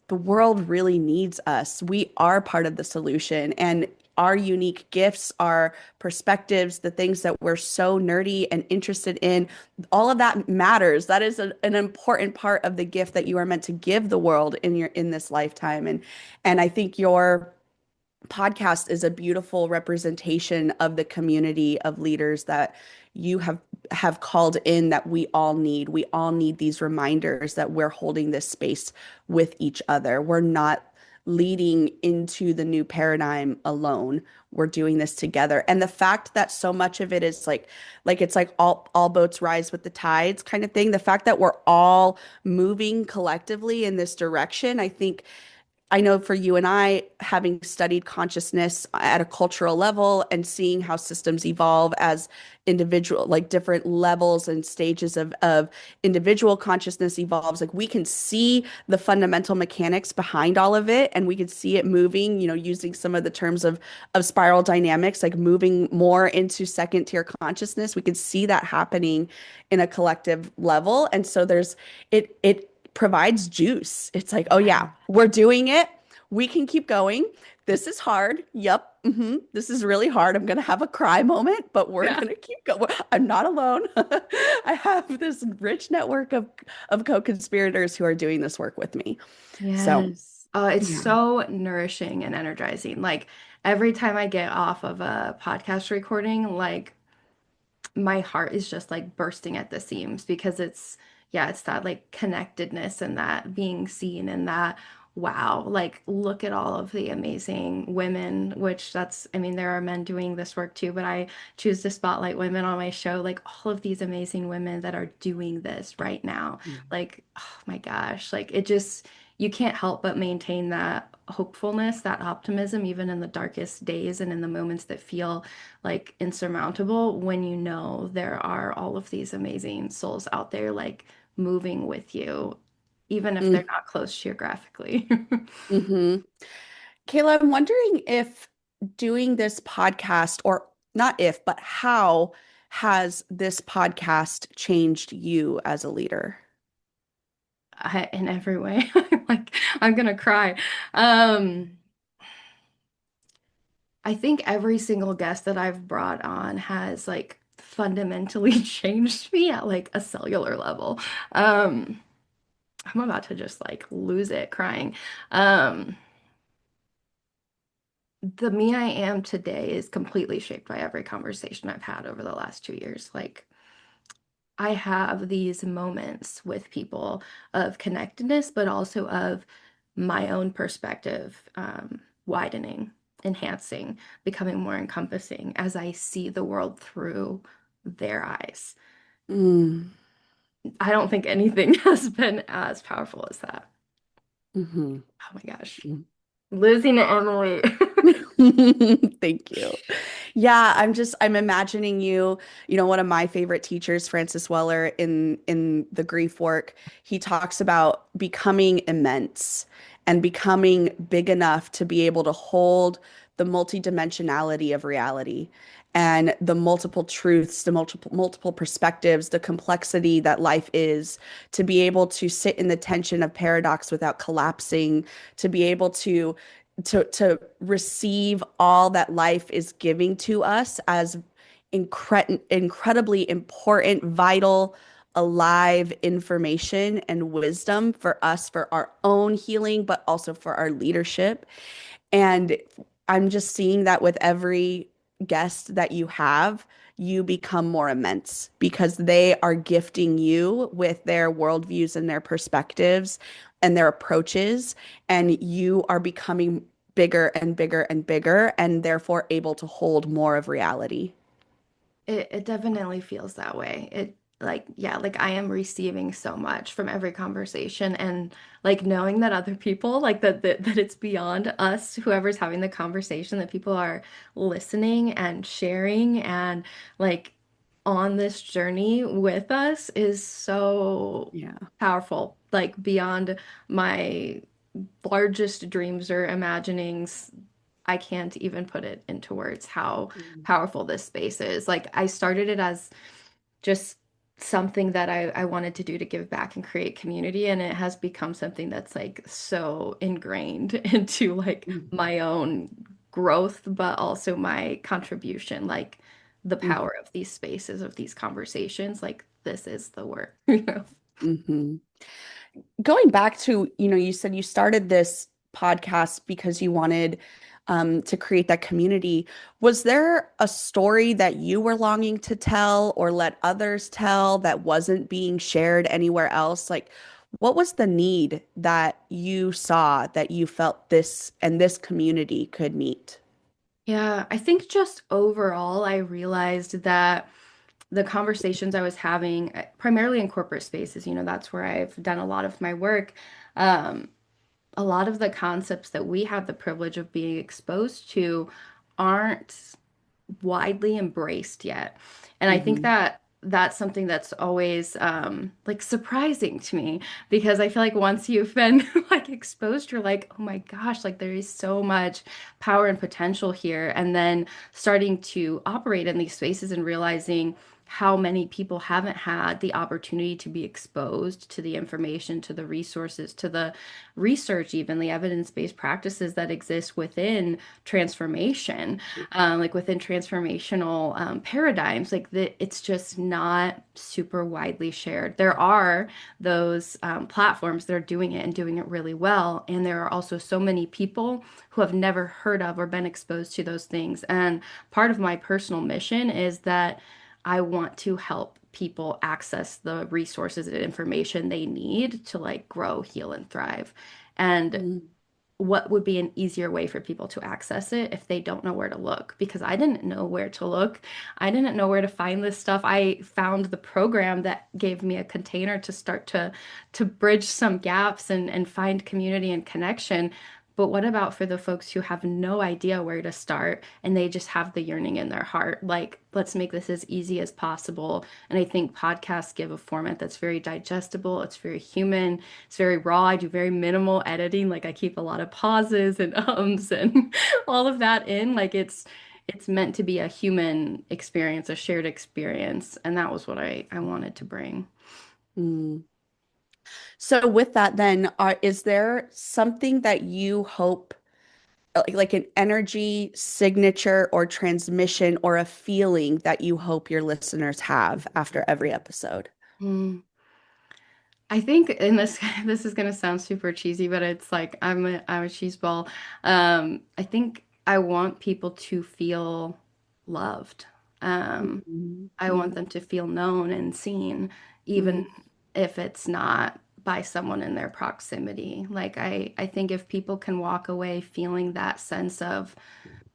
S2: the world really needs us. We are part of the solution, and our unique gifts, our perspectives, the things that we're so nerdy and interested in, all of that matters. That is an important part of the gift that you are meant to give the world in this lifetime. And I think your podcast is a beautiful representation of the community of leaders that you have called in, that we all need. We all need these reminders that we're holding this space with each other. We're not leading into the new paradigm alone. We're doing this together. And the fact that so much of it is like it's like all boats rise with the tides kind of thing. The fact that we're all moving collectively in this direction, I think I know for you and I, having studied consciousness at a cultural level and seeing how systems evolve as individual, like different levels and stages of individual consciousness evolves, like we can see the fundamental mechanics behind all of it, and we can see it moving, using some of the terms of spiral dynamics, like moving more into second tier consciousness. We can see that happening in a collective level. And so it provides juice. It's like, oh
S1: Yeah.
S2: yeah, we're doing it. We can keep going. This is hard. Yep. This is really hard. I'm gonna have a cry moment, but we're
S1: Yeah.
S2: gonna keep going. I'm not alone. I have this rich network of co-conspirators who are doing this work with me. So
S1: Yes. It's
S2: yeah.
S1: so nourishing and energizing. Like, every time I get off of a podcast recording, like, my heart is just like bursting at the seams, because it's, yeah, it's that like connectedness and that being seen and that wow, like look at all of the amazing women, which that's, I mean, there are men doing this work too, but I choose to spotlight women on my show, like all of these amazing women that are doing this right now. Like, oh my gosh, like it just, you can't help but maintain that hopefulness, that optimism, even in the darkest days and in the moments that feel like insurmountable, when you know there are all of these amazing souls out there, like moving with you even if they're not close geographically.
S2: Mm-hmm. Kayla, I'm wondering if doing this podcast, or not if, but how has this podcast changed you as a leader?
S1: In every way. Like, I'm gonna cry. Um, I think every single guest that I've brought on has like fundamentally changed me at like a cellular level. Um, I'm about to just like lose it crying. Um, the me I am today is completely shaped by every conversation I've had over the last 2 years. Like, I have these moments with people of connectedness, but also of my own perspective widening, enhancing, becoming more encompassing as I see the world through their eyes.
S2: Mm,
S1: I don't think anything has been as powerful as that.
S2: hmm
S1: Oh my gosh. Losing to Emily.
S2: Thank you. Yeah, I'm imagining you, one of my favorite teachers, Francis Weller, in the grief work, he talks about becoming immense and becoming big enough to be able to hold the multidimensionality of reality and the multiple truths, the multiple perspectives, the complexity that life is, to be able to sit in the tension of paradox without collapsing, to be able to receive all that life is giving to us as incredibly important, vital, alive information and wisdom for us, for our own healing, but also for our leadership. And I'm just seeing that with every guest that you have, you become more immense because they are gifting you with their worldviews and their perspectives and their approaches, and you are becoming bigger and bigger and bigger, and therefore able to hold more of reality.
S1: It definitely feels that way. It like yeah, like I am receiving so much from every conversation and like knowing that other people like that it's beyond us, whoever's having the conversation, that people are listening and sharing and like on this journey with us is so
S2: Yeah.
S1: powerful. Like beyond my largest dreams or imaginings, I can't even put it into words how powerful this space is. Like I started it as just something that I wanted to do to give back and create community, and it has become something that's like so ingrained into like
S2: Mhm.
S1: my own growth, but also my contribution, like the power of these spaces, of these conversations, like this is the work, you know?
S2: Mhm. Going back to, you said you started this podcast because you wanted to create that community. Was there a story that you were longing to tell or let others tell that wasn't being shared anywhere else? Like, what was the need that you saw that you felt this and this community could meet?
S1: Yeah, I think just overall, I realized that the conversations I was having, primarily in corporate spaces, that's where I've done a lot of my work. Um, a lot of the concepts that we have the privilege of being exposed to aren't widely embraced yet. And I think
S2: Hmm
S1: that that's something that's always like surprising to me because I feel like once you've been like exposed, you're like, oh my gosh, like there is so much power and potential here. And then starting to operate in these spaces and realizing how many people haven't had the opportunity to be exposed to the information, to the resources, to the research, even the evidence-based practices that exist within transformation, like within transformational paradigms, like that it's just not super widely shared. There are those platforms that are doing it and doing it really well, and there are also so many people who have never heard of or been exposed to those things. And part of my personal mission is that I want to help people access the resources and information they need to like grow, heal, and thrive. And
S2: Mm.
S1: what would be an easier way for people to access it if they don't know where to look? Because I didn't know where to look. I didn't know where to find this stuff. I found the program that gave me a container to start to bridge some gaps and find community and connection. But what about for the folks who have no idea where to start and they just have the yearning in their heart? Like, let's make this as easy as possible. And I think podcasts give a format that's very digestible, it's very human, it's very raw. I do very minimal editing. Like I keep a lot of pauses and ums and all of that in. Like it's meant to be a human experience, a shared experience. And that was what I wanted to bring.
S2: Mm. So with that, then, is there something that you hope, like an energy signature or transmission or a feeling that you hope your listeners have after every episode?
S1: Mm. I think in this this is gonna sound super cheesy, but it's like I'm a cheese ball. I think I want people to feel loved. Um,
S2: Mm,
S1: I want
S2: mm,
S1: them to feel known and seen, even
S2: mm,
S1: if it's not by someone in their proximity. Like I think if people can walk away feeling that sense of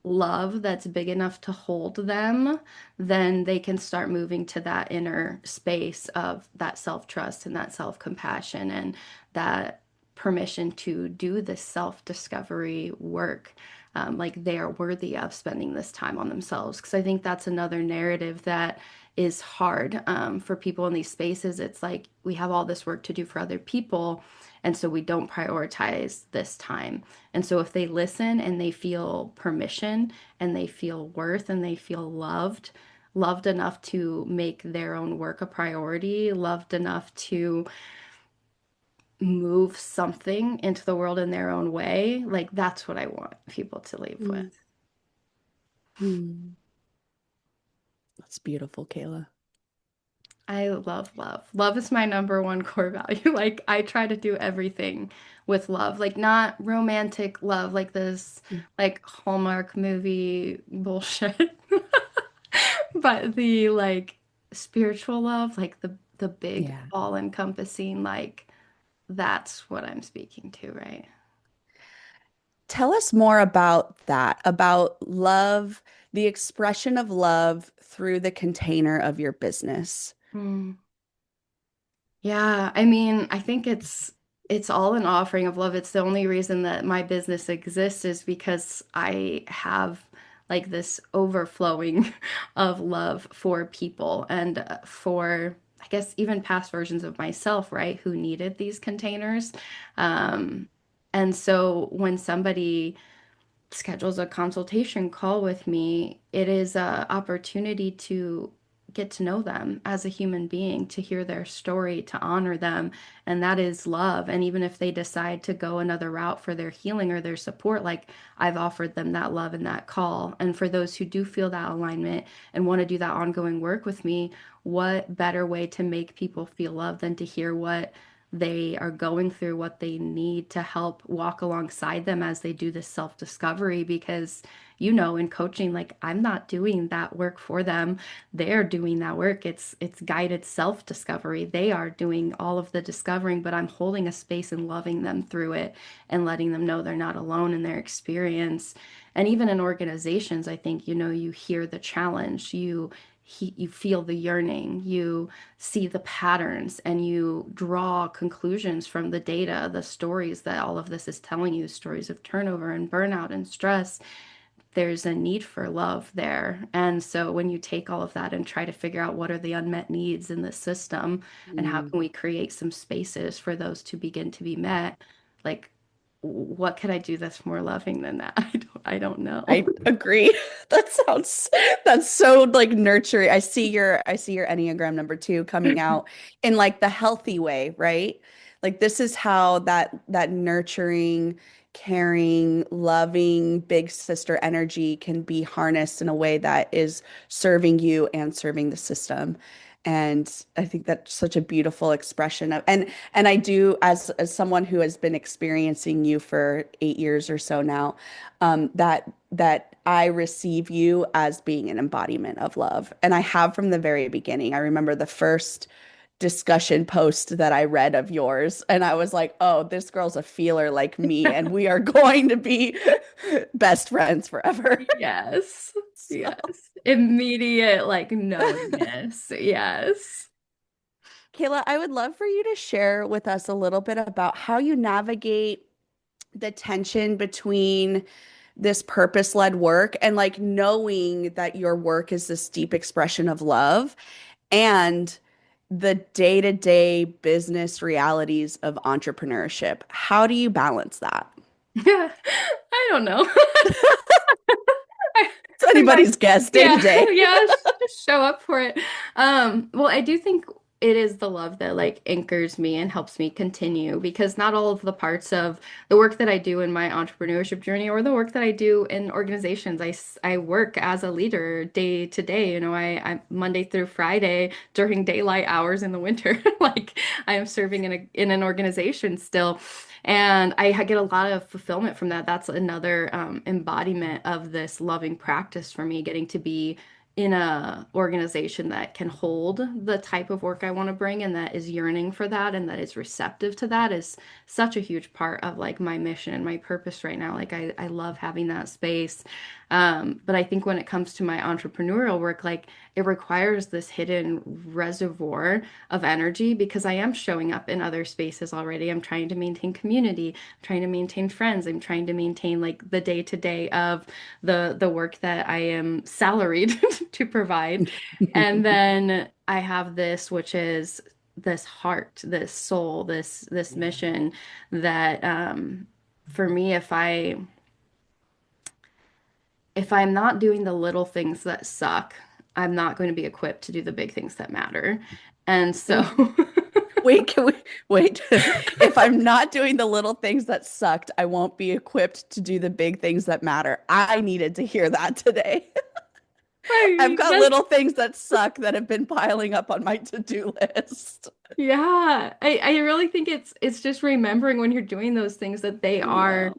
S1: love that's big enough to hold them, then they can start moving to that inner space of that self-trust and that self-compassion and that permission to do this self-discovery work. Like they are worthy of spending this time on themselves. Because I think that's another narrative that is hard for people in these spaces. It's like we have all this work to do for other people, and so we don't prioritize this time. And so if they listen and they feel permission and they feel worth and they feel loved, loved enough to make their own work a priority, loved enough to move something into the world in their own way, like that's what I want people to leave with.
S2: mm, mm. That's beautiful, Kayla.
S1: I love love. Love is my number one core value. Like I try to do everything with love, like not romantic love, like this
S2: Mm.
S1: like Hallmark movie bullshit. But the like spiritual love, like the big
S2: Yeah.
S1: all-encompassing, like that's what I'm speaking to, right?
S2: Tell us more about that, about love, the expression of love through the container of your business.
S1: Mm. Yeah, I mean, I think it's all an offering of love. It's the only reason that my business exists is because I have like this overflowing of love for people and for I guess even past versions of myself, right, who needed these containers. Um, and so when somebody schedules a consultation call with me, it is a opportunity to get to know them as a human being, to hear their story, to honor them, and that is love. And even if they decide to go another route for their healing or their support, like I've offered them that love and that call. And for those who do feel that alignment and want to do that ongoing work with me, what better way to make people feel loved than to hear what they are going through, what they need to help walk alongside them as they do this self-discovery. Because, you know, in coaching, like I'm not doing that work for them. They're doing that work. It's guided self-discovery. They are doing all of the discovering, but I'm holding a space and loving them through it and letting them know they're not alone in their experience. And even in organizations, I think, you know, you hear the challenge, you feel the yearning, you see the patterns, and you draw conclusions from the data, the stories that all of this is telling you, stories of turnover and burnout and stress. There's a need for love there. And so when you take all of that and try to figure out what are the unmet needs in the system and how
S2: Mm.
S1: can we create some spaces for those to begin to be met, like what could I do that's more loving than that? I don't know.
S2: I agree. That's so like nurturing. I see your Enneagram number 2 coming out in like the healthy way, right? Like this is how that nurturing, caring, loving big sister energy can be harnessed in a way that is serving you and serving the system. And I think that's such a beautiful expression of and I do as someone who has been experiencing you for 8 years or so now, that I receive you as being an embodiment of love. And I have from the very beginning. I remember the first discussion post that I read of yours. And I was like, oh, this girl's a feeler like me, and we are going to be best friends forever.
S1: Yes.
S2: So,
S1: Yes. Immediate like knowingness. Yes.
S2: Kayla, I would love for you to share with us a little bit about how you navigate the tension between this purpose-led work and like knowing that your work is this deep expression of love and the day-to-day business realities of entrepreneurship. How do you balance that?
S1: Yeah. I don't know. I,
S2: It's
S1: I might,
S2: anybody's guess day to
S1: yeah,
S2: day.
S1: yeah, just show up for it. Well, I do think it is the love that like anchors me and helps me continue because not all of the parts of the work that I do in my entrepreneurship journey or the work that I do in organizations, I work as a leader day to day. I Monday through Friday during daylight hours in the winter, like I am serving in an organization still. And get a lot of fulfillment from that. That's another embodiment of this loving practice for me, getting to be in a organization that can hold the type of work I want to bring and that is yearning for that and that is receptive to that is such a huge part of like my mission and my purpose right now. Like I love having that space. But I think when it comes to my entrepreneurial work, like it requires this hidden reservoir of energy because I am showing up in other spaces already. I'm trying to maintain community, I'm trying to maintain friends, I'm trying to maintain like the day to day of the work that I am salaried to provide. And then I have this, which is this heart, this soul, this
S2: Yeah.
S1: mission that for me, if I'm not doing the little things that suck, I'm not going to be equipped to do the big things that matter. And so
S2: Wait, can we wait? If I'm not doing the little things that sucked, I won't be equipped to do the big things that matter. I needed to hear that today.
S1: I
S2: I've
S1: mean,
S2: got little things that suck that have been piling up on my to-do list.
S1: yeah, I really think it's just remembering when you're doing those things that they
S2: Yeah.
S1: are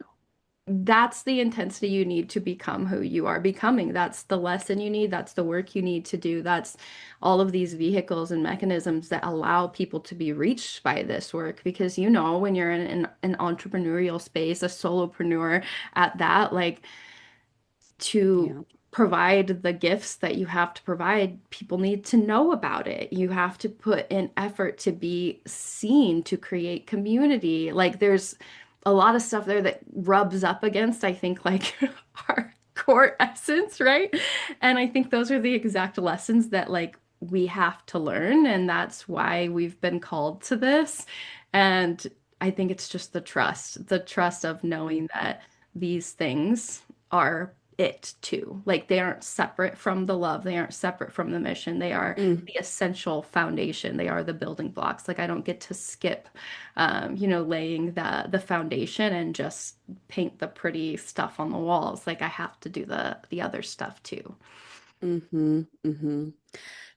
S1: that's the intensity you need to become who you are becoming. That's the lesson you need. That's the work you need to do. That's all of these vehicles and mechanisms that allow people to be reached by this work. Because when you're in an entrepreneurial space, a solopreneur at that, like to
S2: Yeah.
S1: provide the gifts that you have to provide, people need to know about it. You have to put in effort to be seen, to create community. Like there's a lot of stuff there that rubs up against, I think, like our core essence, right? And I think those are the exact lessons that like we have to learn, and that's why we've been called to this. And I think it's just the trust of knowing that these things are it too. Like they aren't separate from the love, they aren't separate from the mission. They are
S2: Mm,
S1: the essential foundation. They are the building blocks. Like I don't get to skip, laying the foundation and just paint the pretty stuff on the walls. Like I have to do the other stuff too.
S2: mm-hmm, mm-hmm.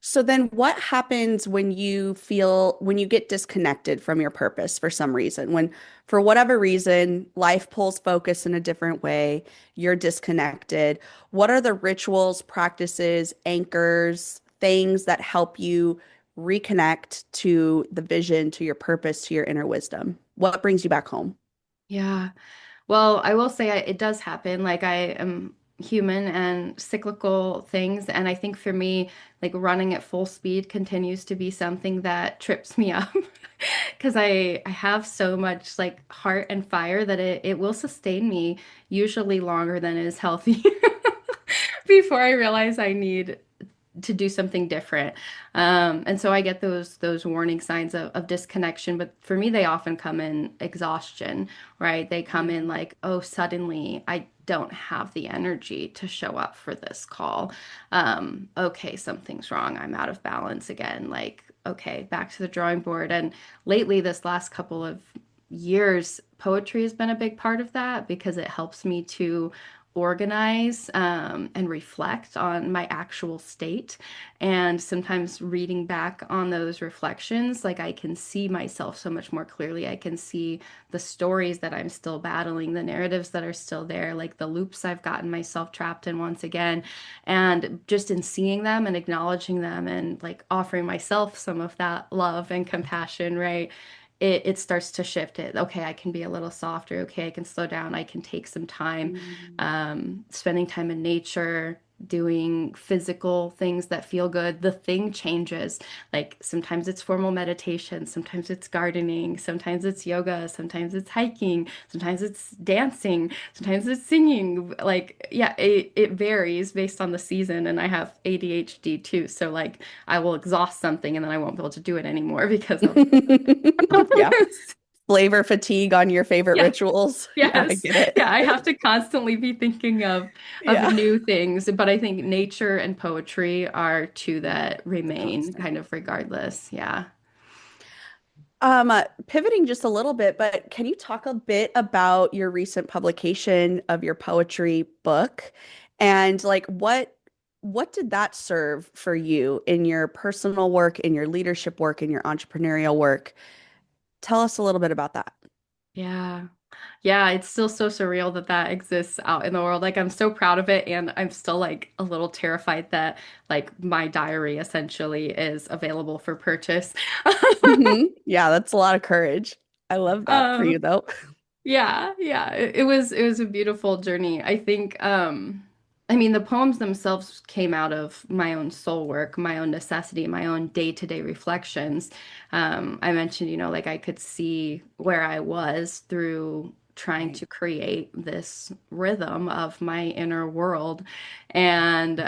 S2: So then what happens when you get disconnected from your purpose for some reason? When, for whatever reason, life pulls focus in a different way, you're disconnected. What are the rituals, practices, anchors, things that help you reconnect to the vision, to your purpose, to your inner wisdom? What brings you back home?
S1: Yeah. Well, I will say it does happen. Like I am human and cyclical things. And I think for me, like running at full speed continues to be something that trips me up because I have so much like heart and fire that it will sustain me usually longer than is healthy before I realize I need to do something different. And so I get those warning signs of disconnection, but for me they often come in exhaustion, right? They come in like, oh, suddenly I don't have the energy to show up for this call. Okay, something's wrong. I'm out of balance again. Like, okay, back to the drawing board. And lately, this last couple of years, poetry has been a big part of that because it helps me to organize and reflect on my actual state. And sometimes reading back on those reflections, like I can see myself so much more clearly. I can see the stories that I'm still battling, the narratives that are still there, like the loops I've gotten myself trapped in once again. And just in seeing them and acknowledging them and like offering myself some of that love and compassion, right? It starts to shift it. Okay, I can be a little softer. Okay, I can slow down. I can take some time,
S2: Mm.
S1: spending time in nature, doing physical things that feel good. The thing changes. Like sometimes it's formal meditation, sometimes it's gardening, sometimes it's yoga, sometimes it's hiking, sometimes it's dancing, sometimes it's singing. Like, yeah, it varies based on the season. And I have ADHD too. So, like, I will exhaust something and then I won't be able to do it anymore because I'll be
S2: Yeah. Flavor fatigue on your favorite
S1: yeah.
S2: rituals. Yeah, I
S1: Yes.
S2: get it.
S1: Yeah, I have to constantly be thinking of
S2: Yeah.
S1: new things, but I think nature and poetry are two that remain
S2: Constant.
S1: kind of regardless. Yeah.
S2: Pivoting just a little bit, but can you talk a bit about your recent publication of your poetry book and like what did that serve for you in your personal work, in your leadership work, in your entrepreneurial work? Tell us a little bit about that.
S1: Yeah. Yeah, it's still so surreal that that exists out in the world. Like I'm so proud of it and I'm still like a little terrified that like my diary essentially is available for purchase.
S2: Yeah, that's a lot of courage. I love that for you
S1: Um,
S2: though.
S1: Yeah, yeah. It was a beautiful journey. I think I mean the poems themselves came out of my own soul work, my own necessity, my own day-to-day reflections. I mentioned, like I could see where I was through trying
S2: Right.
S1: to create this rhythm of my inner world. And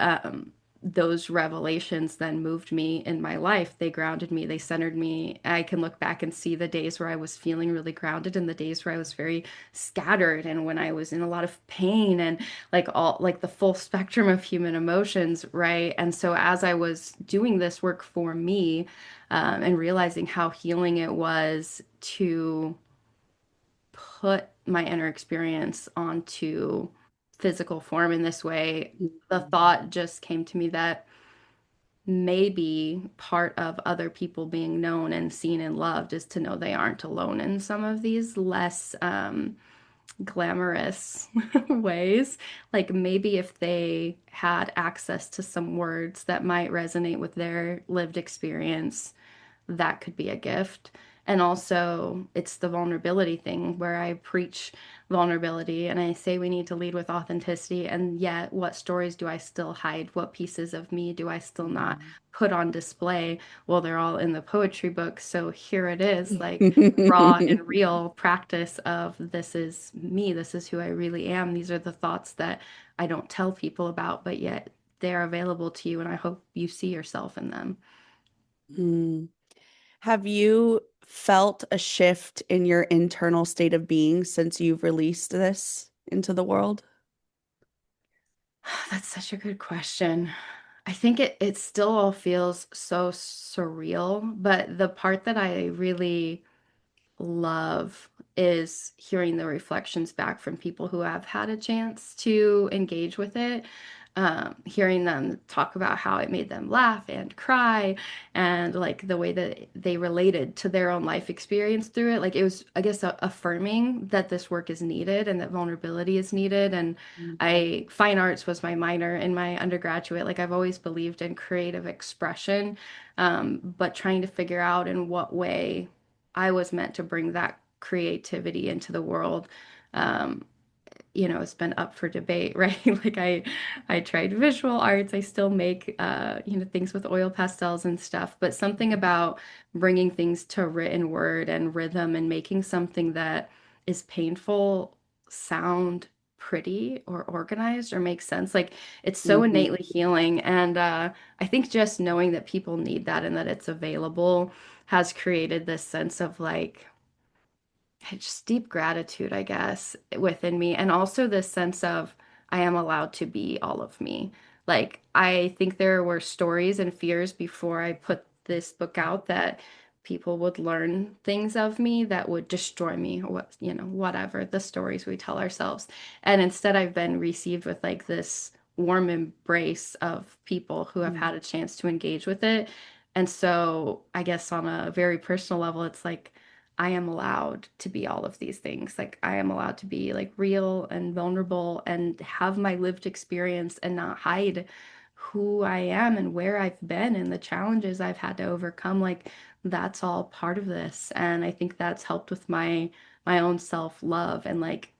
S1: those revelations then moved me in my life. They grounded me, they centered me. I can look back and see the days where I was feeling really grounded and the days where I was very scattered and when I was in a lot of pain and like all like the full spectrum of human emotions, right? And so as I was doing this work for me, and realizing how healing it was to put my inner experience onto physical form in this way, the
S2: Mhm.
S1: thought just came to me that maybe part of other people being known and seen and loved is to know they aren't alone in some of these less glamorous ways. Like maybe if they had access to some words that might resonate with their lived experience, that could be a gift. And also, it's the vulnerability thing where I preach vulnerability and I say we need to lead with authenticity. And yet, what stories do I still hide? What pieces of me do I still not put on display? Well, they're all in the poetry book. So here it is, like raw and real practice of this is me, this is who I really am. These are the thoughts that I don't tell people about, but yet they're available to you. And I hope you see yourself in them.
S2: Mm. Have you felt a shift in your internal state of being since you've released this into the world?
S1: That's such a good question. I think it still all feels so surreal, but the part that I really love is hearing the reflections back from people who have had a chance to engage with it. Hearing them talk about how it made them laugh and cry and like the way that they related to their own life experience through it. Like it was, I guess, affirming that this work is needed and that vulnerability is needed. And fine arts was my minor in my undergraduate. Like I've always believed in creative expression, but trying to figure out in what way I was meant to bring that creativity into the world. Um, it's been up for debate, right? Like I tried visual arts. I still make things with oil pastels and stuff, but something about bringing things to written word and rhythm and making something that is painful sound pretty or organized or make sense. Like it's so
S2: Mhm.
S1: innately healing. And I think just knowing that people need that and that it's available has created this sense of like just deep gratitude, I guess, within me. And also this sense of I am allowed to be all of me. Like, I think there were stories and fears before I put this book out that people would learn things of me that would destroy me, or what, whatever the stories we tell ourselves. And instead, I've been received with like this warm embrace of people who have
S2: Mm,
S1: had a chance to engage with it. And so, I guess on a very personal level, it's like I am allowed to be all of these things. Like, I am allowed to be like real and vulnerable and have my lived experience and not hide who I am and where I've been and the challenges I've had to overcome. Like, that's all part of this. And I think that's helped with my own self-love and like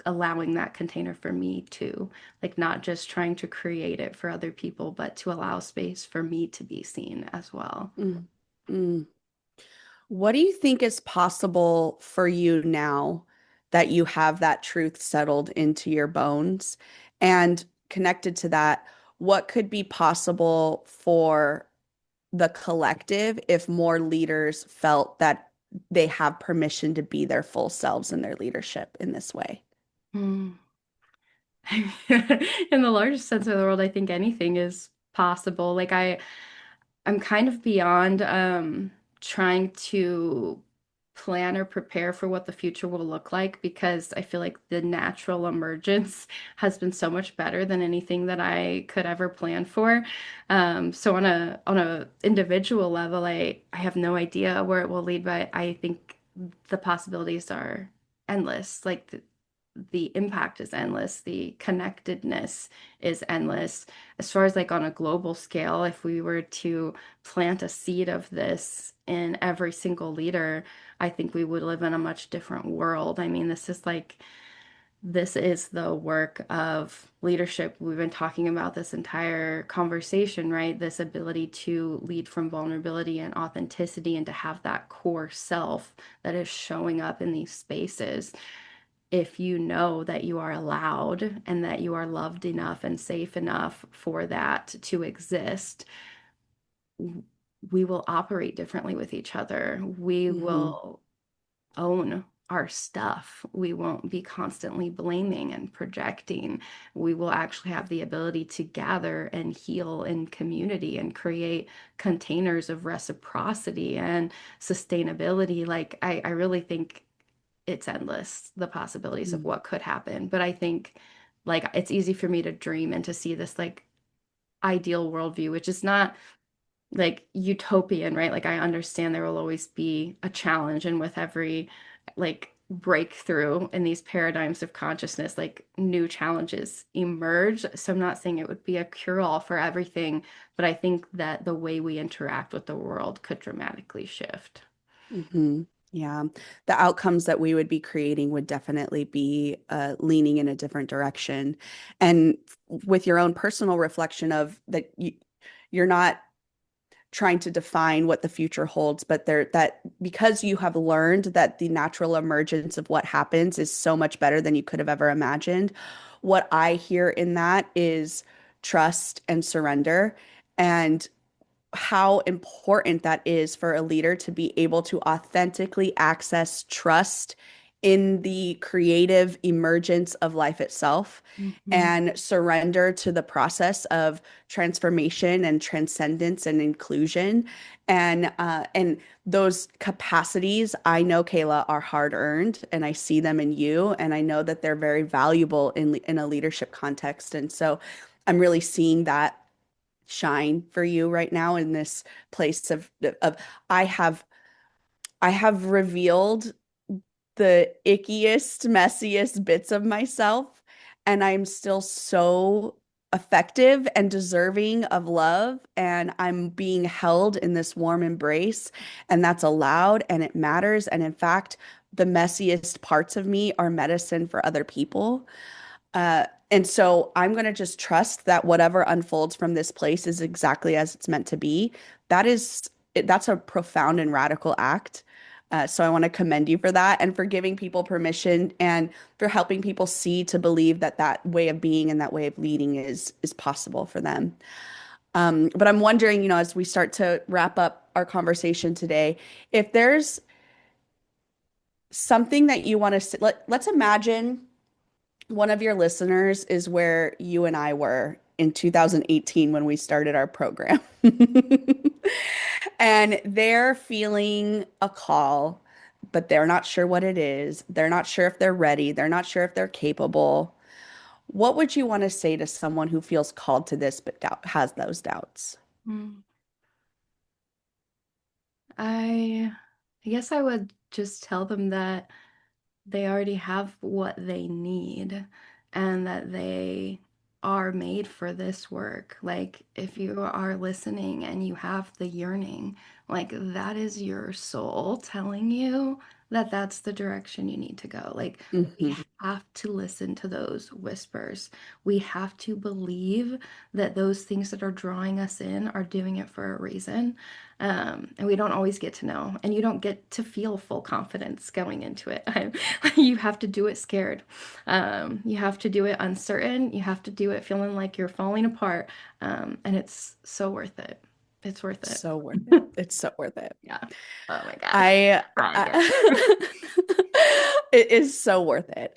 S1: allowing that container for me too. Like, not just trying to create it for other people, but to allow space for me to be seen as well.
S2: mm, mm. What do you think is possible for you now that you have that truth settled into your bones? And connected to that, what could be possible for the collective if more leaders felt that they have permission to be their full selves in their leadership in this way?
S1: Hmm. In the largest sense of the world, I think anything is possible. Like, I'm kind of beyond trying to plan or prepare for what the future will look like, because I feel like the natural emergence has been so much better than anything that I could ever plan for. So on a individual level, I have no idea where it will lead, but I think the possibilities are endless. Like, the impact is endless, the connectedness is endless. As far as like on a global scale, if we were to plant a seed of this in every single leader, I think we would live in a much different world. I mean, this is the work of leadership. We've been talking about this entire conversation, right? This ability to lead from vulnerability and authenticity and to have that core self that is showing up in these spaces. If you know that you are allowed and that you are loved enough and safe enough for that to exist, we will operate differently with each other. We
S2: Hmm.
S1: will own our stuff. We won't be constantly blaming and projecting. We will actually have the ability to gather and heal in community and create containers of reciprocity and sustainability. Like, I really think it's endless, the possibilities of what could happen. But I think like it's easy for me to dream and to see this like ideal worldview, which is not like utopian, right? Like, I understand there will always be a challenge, and with every like breakthrough in these paradigms of consciousness, like new challenges emerge. So I'm not saying it would be a cure-all for everything, but I think that the way we interact with the world could dramatically shift.
S2: Hmm. Yeah. The outcomes that we would be creating would definitely be leaning in a different direction. And with your own personal reflection of that, you're not trying to define what the future holds, but there that because you have learned that the natural emergence of what happens is so much better than you could have ever imagined. What I hear in that is trust and surrender. And how important that is for a leader to be able to authentically access trust in the creative emergence of life itself
S1: Mhm.
S2: and surrender to the process of transformation and transcendence and inclusion and those capacities I know, Kayla, are hard earned, and I see them in you, and I know that they're very valuable in a leadership context. And so I'm really seeing that shine for you right now in this place of I have I have revealed the ickiest, messiest bits of myself, and I'm still so effective and deserving of love, and I'm being held in this warm embrace, and that's allowed and it matters. And in fact, the messiest parts of me are medicine for other people. And so I'm going to just trust that whatever unfolds from this place is exactly as it's meant to be. That's a profound and radical act. So I want to commend you for that and for giving people permission and for helping people see to believe that that way of being and that way of leading is possible for them. But I'm wondering, as we start to wrap up our conversation today, if there's something that you want to let's imagine one of your listeners is where you and I were in 2018 when we started our program. And they're feeling a call, but they're not sure what it is. They're not sure if they're ready. They're not sure if they're capable. What would you want to say to someone who feels called to this but has those doubts?
S1: Mm. I I guess I would just tell them that they already have what they need and that they are made for this work. Like, if you are listening and you have the yearning, like, that is your soul telling you that that's the direction you need to go. Like, we
S2: Hmm.
S1: have to listen to those whispers. We have to believe that those things that are drawing us in are doing it for a reason. And we don't always get to know, and you don't get to feel full confidence going into it. You have to do it scared. You have to do it uncertain. You have to do it feeling like you're falling apart. And it's so worth it. It's worth it.
S2: So worth it. It's so worth it.
S1: Yeah. Oh my gosh.
S2: I,
S1: I get it.
S2: I it is so worth it.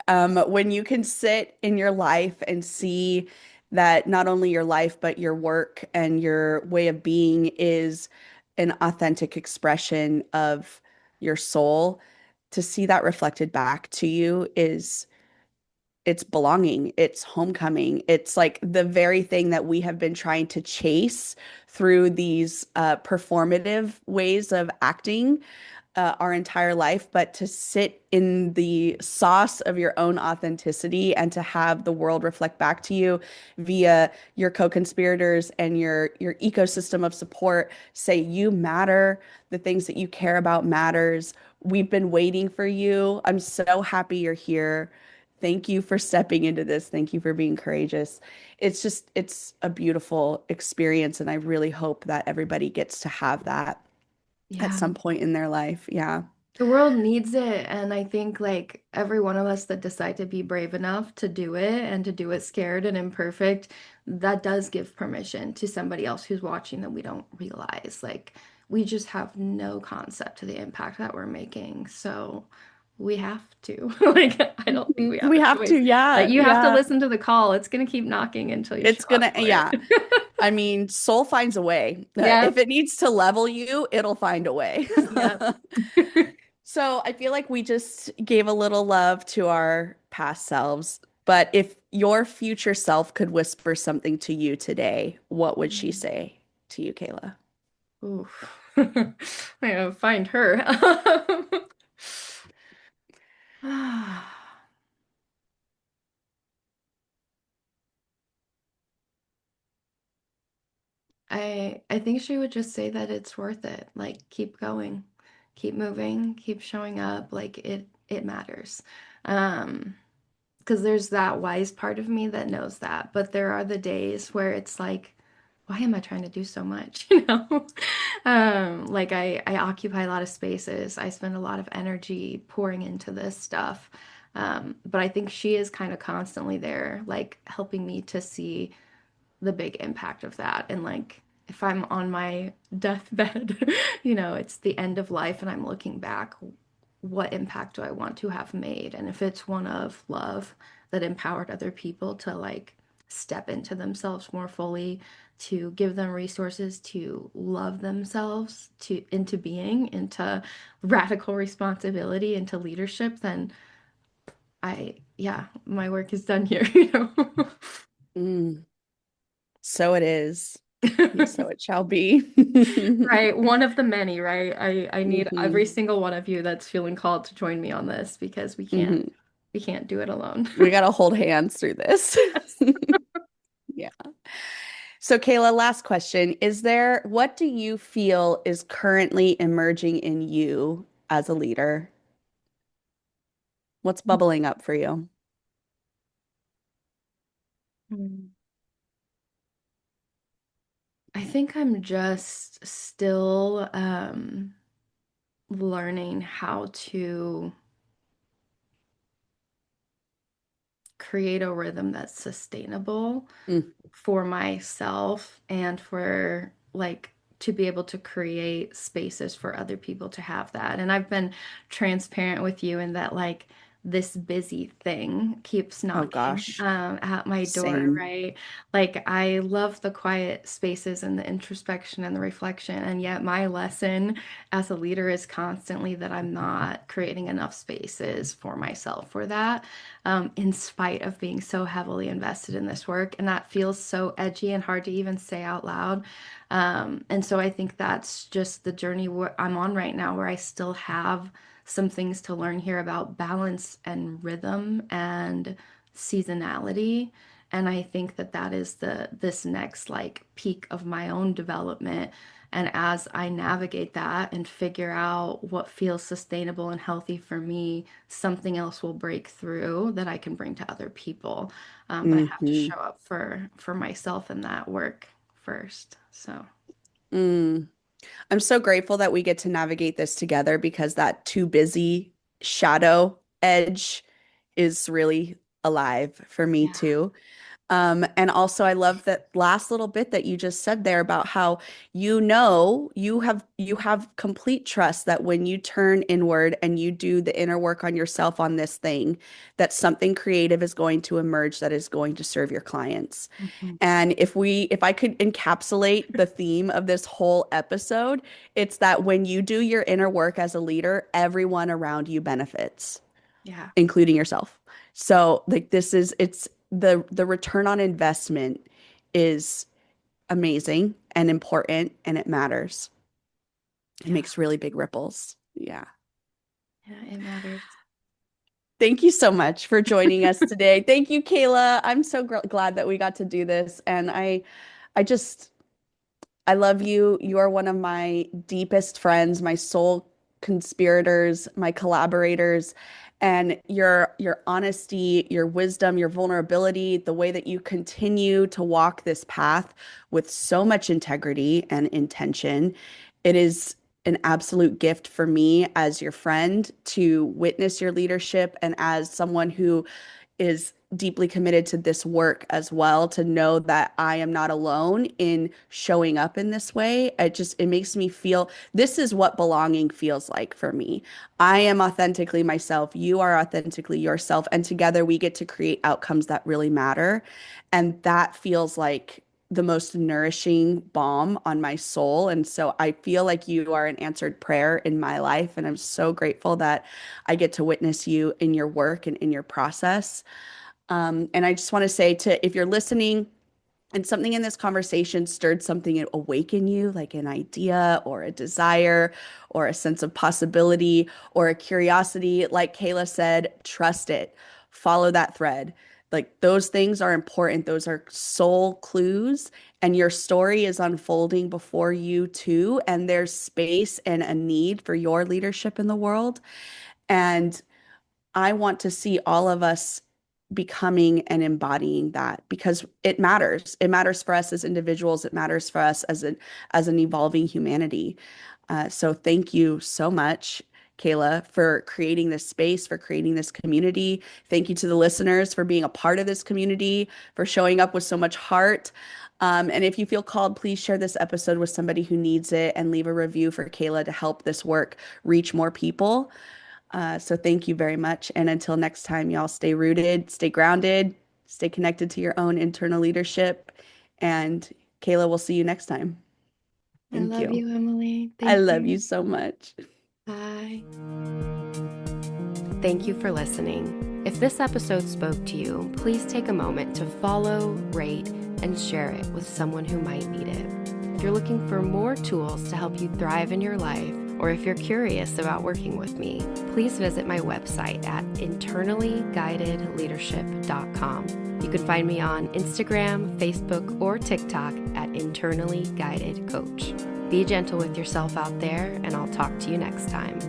S2: When you can sit in your life and see that not only your life, but your work and your way of being is an authentic expression of your soul, to see that reflected back to you is it's belonging, it's homecoming. It's like the very thing that we have been trying to chase through these performative ways of acting our entire life, but to sit in the sauce of your own authenticity and to have the world reflect back to you via your co-conspirators and your ecosystem of support say you matter, the things that you care about matters. We've been waiting for you. I'm so happy you're here. Thank you for stepping into this. Thank you for being courageous. It's a beautiful experience, and I really hope that everybody gets to have that at
S1: Yeah.
S2: some point in their life. Yeah.
S1: The world needs it. And I think, like, every one of us that decide to be brave enough to do it and to do it scared and imperfect, that does give permission to somebody else who's watching that we don't realize. Like, we just have no concept to the impact that we're making. So we have to. Like, I don't think we have
S2: We
S1: a
S2: have to.
S1: choice. Like,
S2: Yeah.
S1: you have to
S2: Yeah.
S1: listen to the call. It's going to keep knocking until you show
S2: It's
S1: up
S2: gonna,
S1: for it.
S2: yeah. I mean, soul finds a way. If
S1: Yep.
S2: it needs to level you, it'll find a way.
S1: Yep.
S2: So I feel like we just gave a little love to our past selves. But if your future self could whisper something to you today, what would she say to you, Kayla?
S1: Oof. I gotta find her. I think she would just say that it's worth it. Like, keep going, keep moving, keep showing up. Like, it matters. Um, because there's that wise part of me that knows that, but there are the days where it's like, why am I trying to do so much? You know? Like, I occupy a lot of spaces. I spend a lot of energy pouring into this stuff. But I think she is kind of constantly there, like, helping me to see the big impact of that. And, like, if I'm on my deathbed, it's the end of life and I'm looking back, what impact do I want to have made? And if it's one of love that empowered other people to, like, step into themselves more fully, to give them resources to love themselves to into being, into radical responsibility, into leadership, then yeah, my work is done here.
S2: Mm, so it is. So it shall be.
S1: Right, one of the many, right? I need every
S2: Hmm.
S1: single one of you that's feeling called to join me on this because
S2: Hmm.
S1: we can't do it alone.
S2: We got to hold hands through this. Yeah. So, Kayla, last question. What do you feel is currently emerging in you as a leader? What's bubbling up for you?
S1: Hmm. I think I'm just still learning how to create a rhythm that's sustainable
S2: Mm,
S1: for myself and for, like, to be able to create spaces for other people to have that. And I've been transparent with you in that, like, this busy thing keeps
S2: Oh
S1: knocking
S2: gosh,
S1: at my door,
S2: same.
S1: right? Like I love the quiet spaces and the introspection and the reflection, and yet my lesson as a leader is constantly that I'm not creating enough spaces for myself for that, in spite of being so heavily invested in this work. And that feels so edgy and hard to even say out loud. And so I think that's just the journey I'm on right now, where I still have some things to learn here about balance and rhythm and seasonality. And I think that that is this next like peak of my own development. And as I navigate that and figure out what feels sustainable and healthy for me, something else will break through that I can bring to other people. But I have to
S2: Hmm.
S1: show up for myself in that work first. So
S2: Mm. I'm so grateful that we get to navigate this together because that too busy shadow edge is really alive for me
S1: yeah.
S2: too. And also I love that last little bit that you just said there about how you have complete trust that when you turn inward and you do the inner work on yourself on this thing, that something creative is going to emerge that is going to serve your clients.
S1: Mhm.
S2: And if I could encapsulate the theme of this whole episode, it's that when you do your inner work as a leader, everyone around you benefits,
S1: Yeah.
S2: including yourself. So like it's the return on investment is amazing and important and it matters. It
S1: Yeah.
S2: makes really big ripples. Yeah.
S1: Yeah. It matters.
S2: Thank you so much for joining us today. Thank you, Kayla. I'm so glad that we got to do this. And I just, I love you. You are one of my deepest friends, my soul conspirators, my collaborators, and your honesty, your wisdom, your vulnerability, the way that you continue to walk this path with so much integrity and intention. It is an absolute gift for me as your friend to witness your leadership and as someone who is deeply committed to this work as well, to know that I am not alone in showing up in this way. It makes me feel this is what belonging feels like for me. I am authentically myself, you are authentically yourself, and together we get to create outcomes that really matter. And that feels like the most nourishing balm on my soul. And so I feel like you are an answered prayer in my life. And I'm so grateful that I get to witness you in your work and in your process. And I just want to say to if you're listening and something in this conversation stirred something awake in you, like an idea or a desire or a sense of possibility or a curiosity, like Kayla said, trust it, follow that thread. Like those things are important. Those are soul clues, and your story is unfolding before you too. And there's space and a need for your leadership in the world. And I want to see all of us becoming and embodying that because it matters. It matters for us as individuals. It matters for us as an evolving humanity. So thank you so much, Kayla, for creating this space, for creating this community. Thank you to the listeners for being a part of this community, for showing up with so much heart. And if you feel called, please share this episode with somebody who needs it and leave a review for Kayla to help this work reach more people. So thank you very much. And until next time, y'all stay rooted, stay grounded, stay connected to your own internal leadership. And Kayla, we'll see you next time.
S1: I
S2: Thank
S1: love
S2: you.
S1: you, Emily.
S2: I
S1: Thank
S2: love you
S1: you.
S2: so much.
S1: Bye.
S3: Thank you for listening. If this episode spoke to you, please take a moment to follow, rate, and share it with someone who might need it. If you're looking for more tools to help you thrive in your life, or if you're curious about working with me, please visit my website at internallyguidedleadership.com. You can find me on Instagram, Facebook, or TikTok at Internally Guided Coach. Be gentle with yourself out there, and I'll talk to you next time.